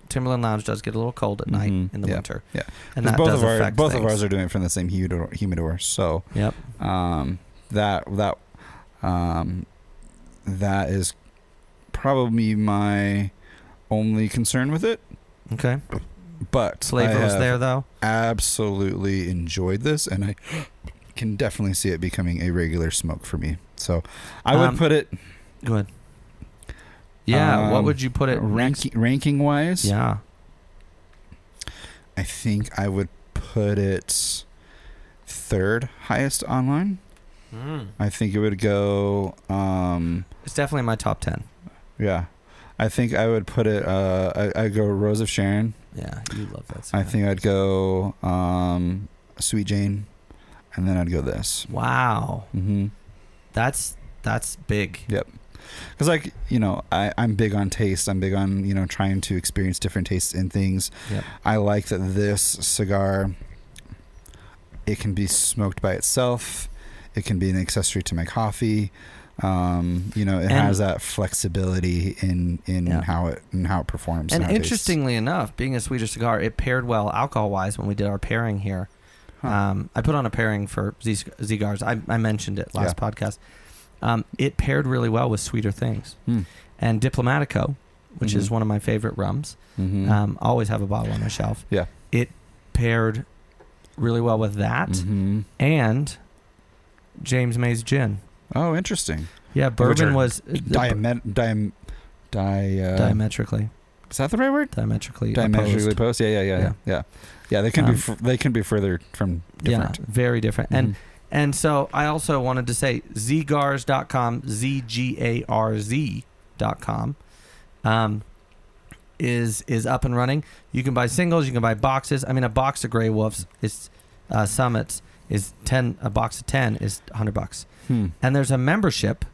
S1: Timberland Lounge does get a little cold at night in the winter. Yeah, and that
S2: both
S1: does affect
S2: both
S1: things.
S2: of ours are doing it from the same humidor. So
S1: yep.
S2: That is probably my only concern with it.
S1: Okay.
S2: But
S1: flavor was there though.
S2: Absolutely enjoyed this, and I can definitely see it becoming a regular smoke for me. So I would put it.
S1: Go ahead. Yeah, what would you put it
S2: ranking wise?
S1: Yeah,
S2: I think I would put it third highest online. I think it would go.
S1: It's definitely my top 10.
S2: Yeah, I think I would put it. I'd go Rose of Sharon.
S1: Yeah, you love that cigar.
S2: I think I'd go Sweet Jane, and then I'd go this.
S1: Wow. That's big.
S2: Yep. Because I'm big on taste. I'm big on trying to experience different tastes in things.
S1: Yep.
S2: I like that this cigar. It can be smoked by itself. It can be an accessory to my coffee. It has that flexibility in how it performs.
S1: And interestingly enough, being a sweeter cigar, it paired well alcohol wise when we did our pairing here. I put on a pairing for Z-Garz. I mentioned it last podcast. It paired really well with sweeter things. And Diplomatico, which is one of my favorite rums, always have a bottle on my shelf.
S2: Yeah,
S1: it paired really well with that and James May's gin.
S2: Oh, interesting.
S1: Yeah, bourbon was
S2: diametrically. Is that the right word?
S1: Diametrically
S2: opposed. Yeah. They can be further from different.
S1: Yeah, very different. And so I also wanted to say Z-Garz.com, ZGARZ.com, is up and running. You can buy singles, you can buy boxes. I mean, a box of Grey Wolves is Summits is 10. A box of 10 is $100. And there's a membership,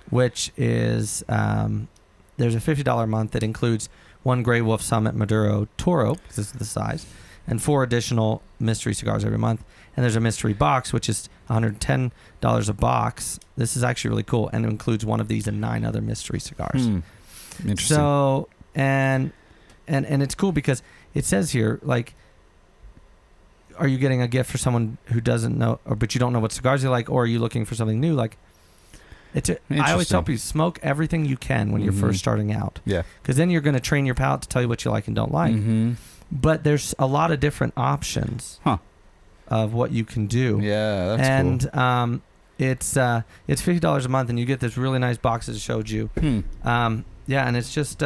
S1: which is there's a $50 a month that includes one Grey Wolf Summit Maduro Toro, because this is the size, and 4 additional mystery cigars every month. And there's a mystery box, which is $110 a box. This is actually really cool, and it includes one of these and 9 other mystery cigars.
S2: Interesting.
S1: So and it's cool because it says here, like, are you getting a gift for someone who doesn't know, but you don't know what cigars they like, or are you looking for something new? Like, I always tell people, smoke everything you can when you're first starting out. Yeah. Because then you're going to train your palate to tell you what you like and don't like. But there's a lot of different options of what you can do.
S2: Yeah, that's cool.
S1: And it's $50 a month, and you get this really nice box that I showed you. Yeah, and it's just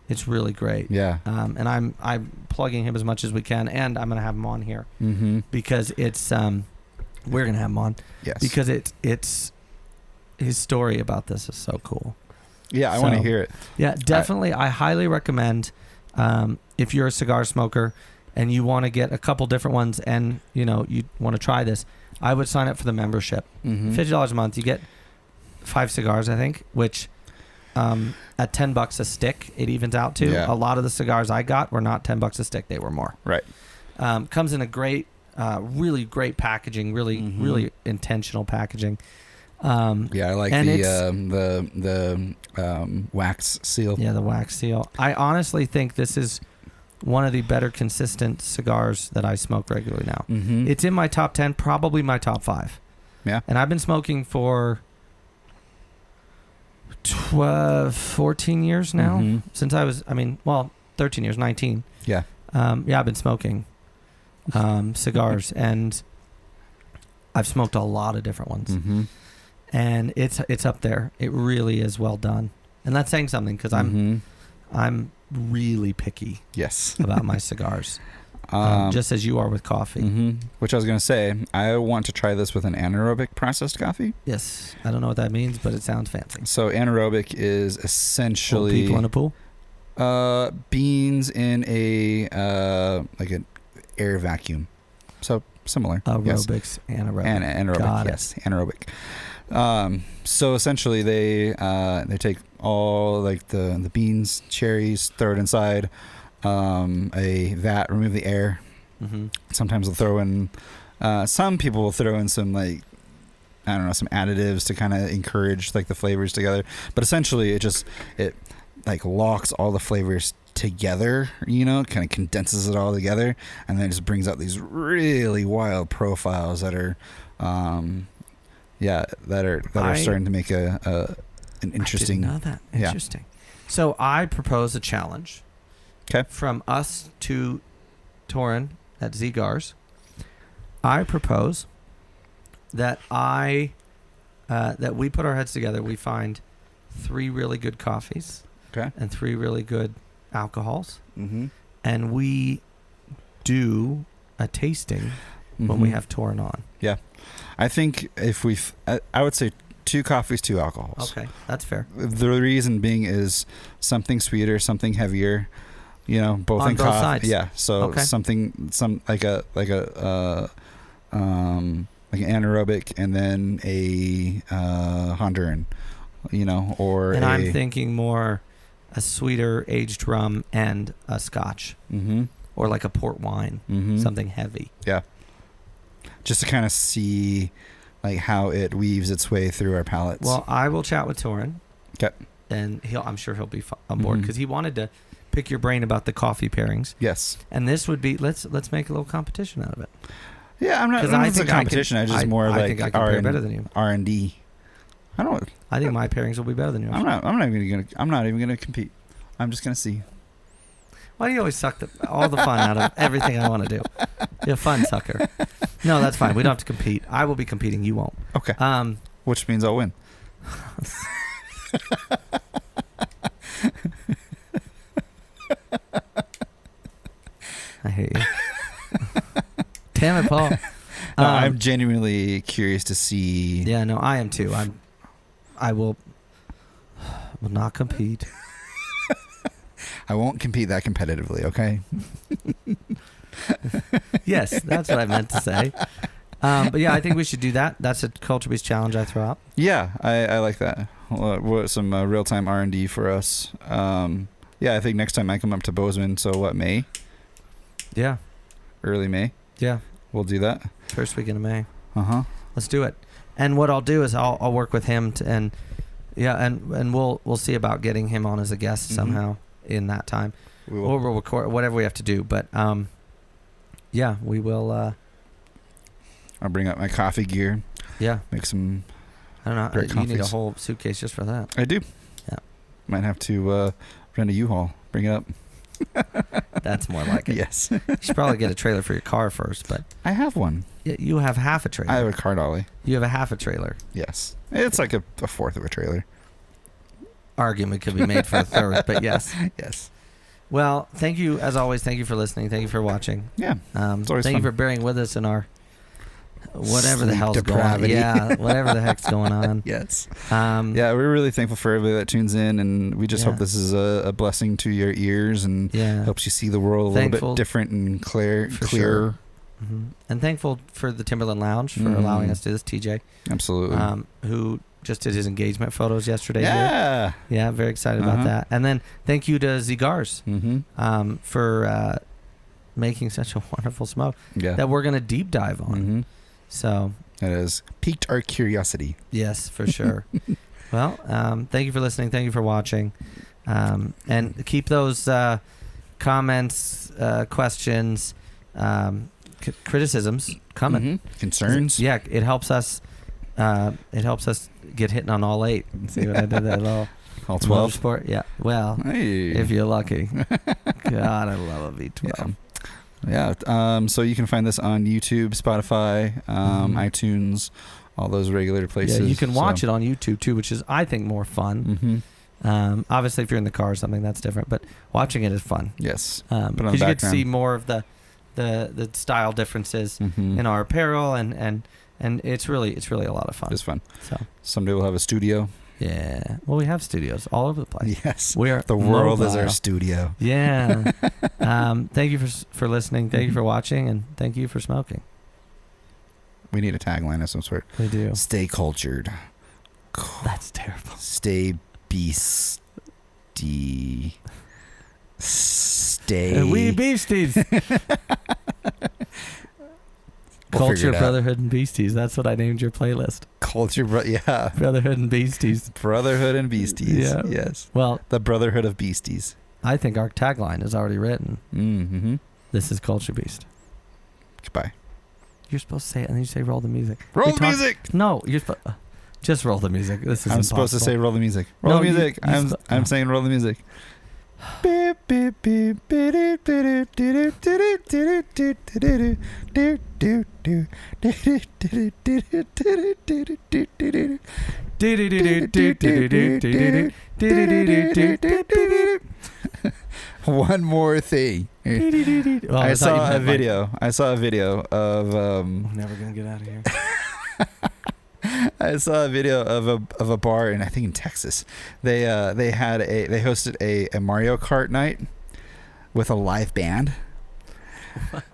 S1: it's really great. Yeah. And I'm plugging him as much as we can, and I'm going to have him on here because it's we're going to have him on. Yes. Because it's his story about this is so cool.
S2: Yeah, I want to hear it.
S1: Yeah, definitely. I highly recommend if you're a cigar smoker and you want to get a couple different ones, and you want to try this, I would sign up for the membership. $50 a month, you get 5 cigars, I think, which at $10 a stick, it evens out to. Yeah. A lot of the cigars I got were not $10 a stick; they were more. Right. Comes in a great, really great packaging, really intentional packaging.
S2: Yeah, I like the wax seal.
S1: Yeah, the wax seal. I honestly think this is one of the better consistent cigars that I smoke regularly now. It's in my top 10, probably my top 5. Yeah. And I've been smoking for 14 years now. Since I was, 13 years, 19. Yeah. I've been smoking cigars, and I've smoked a lot of different ones, and it's up there. It really is well done, and that's saying something because I'm really picky.
S2: Yes.
S1: About my cigars, just as you are with coffee.
S2: Which I was gonna say, I want to try this with an anaerobic processed coffee.
S1: Yes, I don't know what that means, but it sounds fancy.
S2: So anaerobic is essentially
S1: Old people in a pool.
S2: Beans in a like an air vacuum, so similar.
S1: Aerobics, anaerobic.
S2: Anaerobic,
S1: Got
S2: yes, anaerobic. So essentially, they take all like the beans, cherries, throw it inside a vat, remove the air. Sometimes they'll throw in. Some people will throw in some like, I don't know, some additives to kind of encourage like the flavors together. But essentially, it like locks all the flavors together, kind of condenses it all together, and then just brings out these really wild profiles that are starting to make an interesting.
S1: I didn't know that. Interesting. So I propose a challenge.
S2: Okay.
S1: From us to Torin at Z-Garz, I propose that that we put our heads together. We find 3 really good coffees.
S2: Okay.
S1: And 3 really good alcohols. And we do a tasting when we have Torin on.
S2: Yeah. I think if I would say 2 coffees, 2 alcohols.
S1: Okay, that's fair.
S2: The reason being is something sweeter, something heavier, both
S1: on
S2: in
S1: both
S2: coffee.
S1: sides.
S2: Yeah. So some like an anaerobic and then a Honduran, or
S1: and I'm thinking more a sweeter aged rum and a scotch, or like a port wine, something heavy.
S2: Yeah. Just to kind of see like how it weaves its way through our palates.
S1: Well, I will chat with Torin.
S2: Okay.
S1: And I'm sure he'll be on board because he wanted to pick your brain about the coffee pairings.
S2: Yes.
S1: And this would be let's make a little competition out of it.
S2: Yeah, I'm not. Because I think competition. I just more
S1: I
S2: like
S1: think I can pair better than you.
S2: R&D.
S1: I think my pairings will be better than yours.
S2: I'm not even gonna compete. I'm just gonna see.
S1: Why do you always suck all the fun out of everything I want to do? You're a fun sucker. No, that's fine. We don't have to compete. I will be competing. You won't.
S2: Okay. Which means I'll win.
S1: I hate you. Damn it, Paul.
S2: No, I'm genuinely curious to see.
S1: Yeah, no, I am too. I will not compete.
S2: I won't compete that competitively, okay?
S1: Yes, that's what I meant to say. But yeah, I think we should do that. That's a Culture Beast challenge I throw out.
S2: Yeah, I like that. Some real-time R&D for us. Yeah, I think next time I come up to Bozeman, so what, May?
S1: Yeah.
S2: Early May?
S1: Yeah.
S2: We'll do that.
S1: First weekend of May.
S2: Uh-huh.
S1: Let's do it. And what I'll do is I'll work with him and we'll see about getting him on as a guest somehow in that time. Or we'll record whatever we have to do. But yeah, we will.
S2: I'll bring up my coffee gear.
S1: Yeah.
S2: Make some.
S1: I don't know.
S2: Great
S1: You
S2: coffees.
S1: need a whole suitcase just for that.
S2: I do.
S1: Yeah.
S2: Might have to rent a U-Haul. Bring it up.
S1: That's more like it.
S2: Yes.
S1: You should probably get a trailer for your car first, but
S2: I have one.
S1: You have half a trailer.
S2: I have a car dolly.
S1: You have a half a trailer.
S2: Yes. It's like a fourth of a trailer.
S1: Argument could be made for a third, but yes.
S2: Yes.
S1: Well, thank you as always. Thank you for listening. Thank you for watching.
S2: Yeah. It's always
S1: thank
S2: fun.
S1: you for bearing with us in our whatever
S2: Sleep
S1: the hell's
S2: depravity.
S1: going on. Yeah, whatever the heck's going on.
S2: Yes.
S1: Yeah,
S2: we're really thankful for everybody that tunes in, and we just hope this is a blessing to your ears and helps you see the world a little bit different and clearer.
S1: Sure. And thankful for the Timberland Lounge for allowing us to do this, TJ.
S2: Absolutely.
S1: Who just did his engagement photos yesterday.
S2: Yeah.
S1: Here. Yeah, very excited about that. And then thank you to Z-Garz for making such a wonderful smoke that we're going to deep dive on. So
S2: it has piqued our curiosity.
S1: Yes, for sure. Well, thank you for listening. Thank you for watching. And keep those comments, questions, criticisms coming.
S2: Concerns.
S1: Yeah, it helps us. It helps us get hitting on all 8. See what I did there?
S2: All 12.
S1: Sport. Yeah. Well,
S2: hey.
S1: if you're lucky, God, I love a V12.
S2: Yeah. So you can find this on YouTube, Spotify, iTunes, all those regular places.
S1: Yeah, you can watch it on YouTube too, which is, I think, more fun. Obviously, if you're in the car or something, that's different. But watching it is fun.
S2: Yes.
S1: Because you get to see more of the style differences in our apparel, and it's really a lot of fun.
S2: It's fun.
S1: So
S2: someday we'll have a studio.
S1: Yeah. Well, we have studios all over the place.
S2: Yes.
S1: We are
S2: the world
S1: mobile.
S2: is our studio.
S1: Yeah. Thank you for listening. Thank you for watching, and thank you for smoking.
S2: We need a tagline of some sort.
S1: We do.
S2: Stay cultured.
S1: That's terrible.
S2: Stay beastie. Stay.
S1: We beasties. Culture, Brotherhood, and Beasties. That's what I named your playlist.
S2: Culture, yeah.
S1: Brotherhood and Beasties.
S2: Brotherhood and Beasties. Yeah. Yes.
S1: Well,
S2: the Brotherhood of Beasties.
S1: I think our tagline is already written.
S2: Mm-hmm.
S1: This is Culture Beast.
S2: Goodbye.
S1: You're supposed to say it, and then you say roll the music.
S2: Roll the music!
S1: No, you're supposed just roll the music. This is
S2: I'm
S1: impossible.
S2: supposed to say roll the music. Roll the music. I'm saying roll the music. One more thing. I saw a video of
S1: I'm never gonna get out of here.
S2: I saw a video of a bar in, I think, in Texas. They hosted a Mario Kart night with a live band.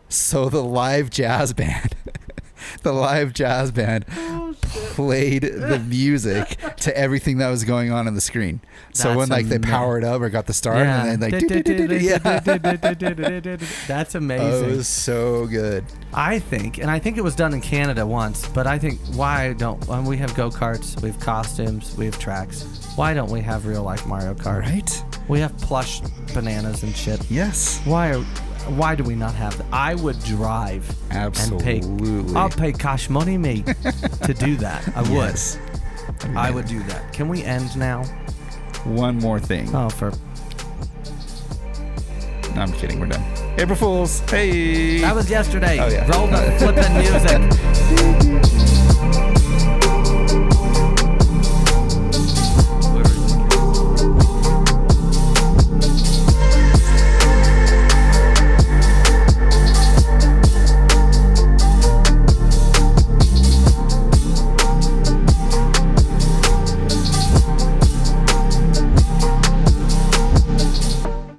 S2: So the live jazz band played the music to everything that was going on the screen. So when they powered up or got the start, and then
S1: that's amazing.
S2: Oh, it was so good.
S1: I think it was done in Canada once, but I think why don't we have go-karts, we have costumes, we have tracks. Why don't we have real life Mario Kart?
S2: Right?
S1: We have plush bananas and shit.
S2: Yes.
S1: Why do we not have that? I would drive.
S2: Absolutely.
S1: And I'll pay cash money, mate, to do that. I would.
S2: Yes.
S1: I would do that. Can we end now?
S2: One more thing.
S1: No,
S2: I'm kidding. We're done. April Fools. Hey.
S1: That was yesterday.
S2: Oh, yeah.
S1: Roll the flippin' music.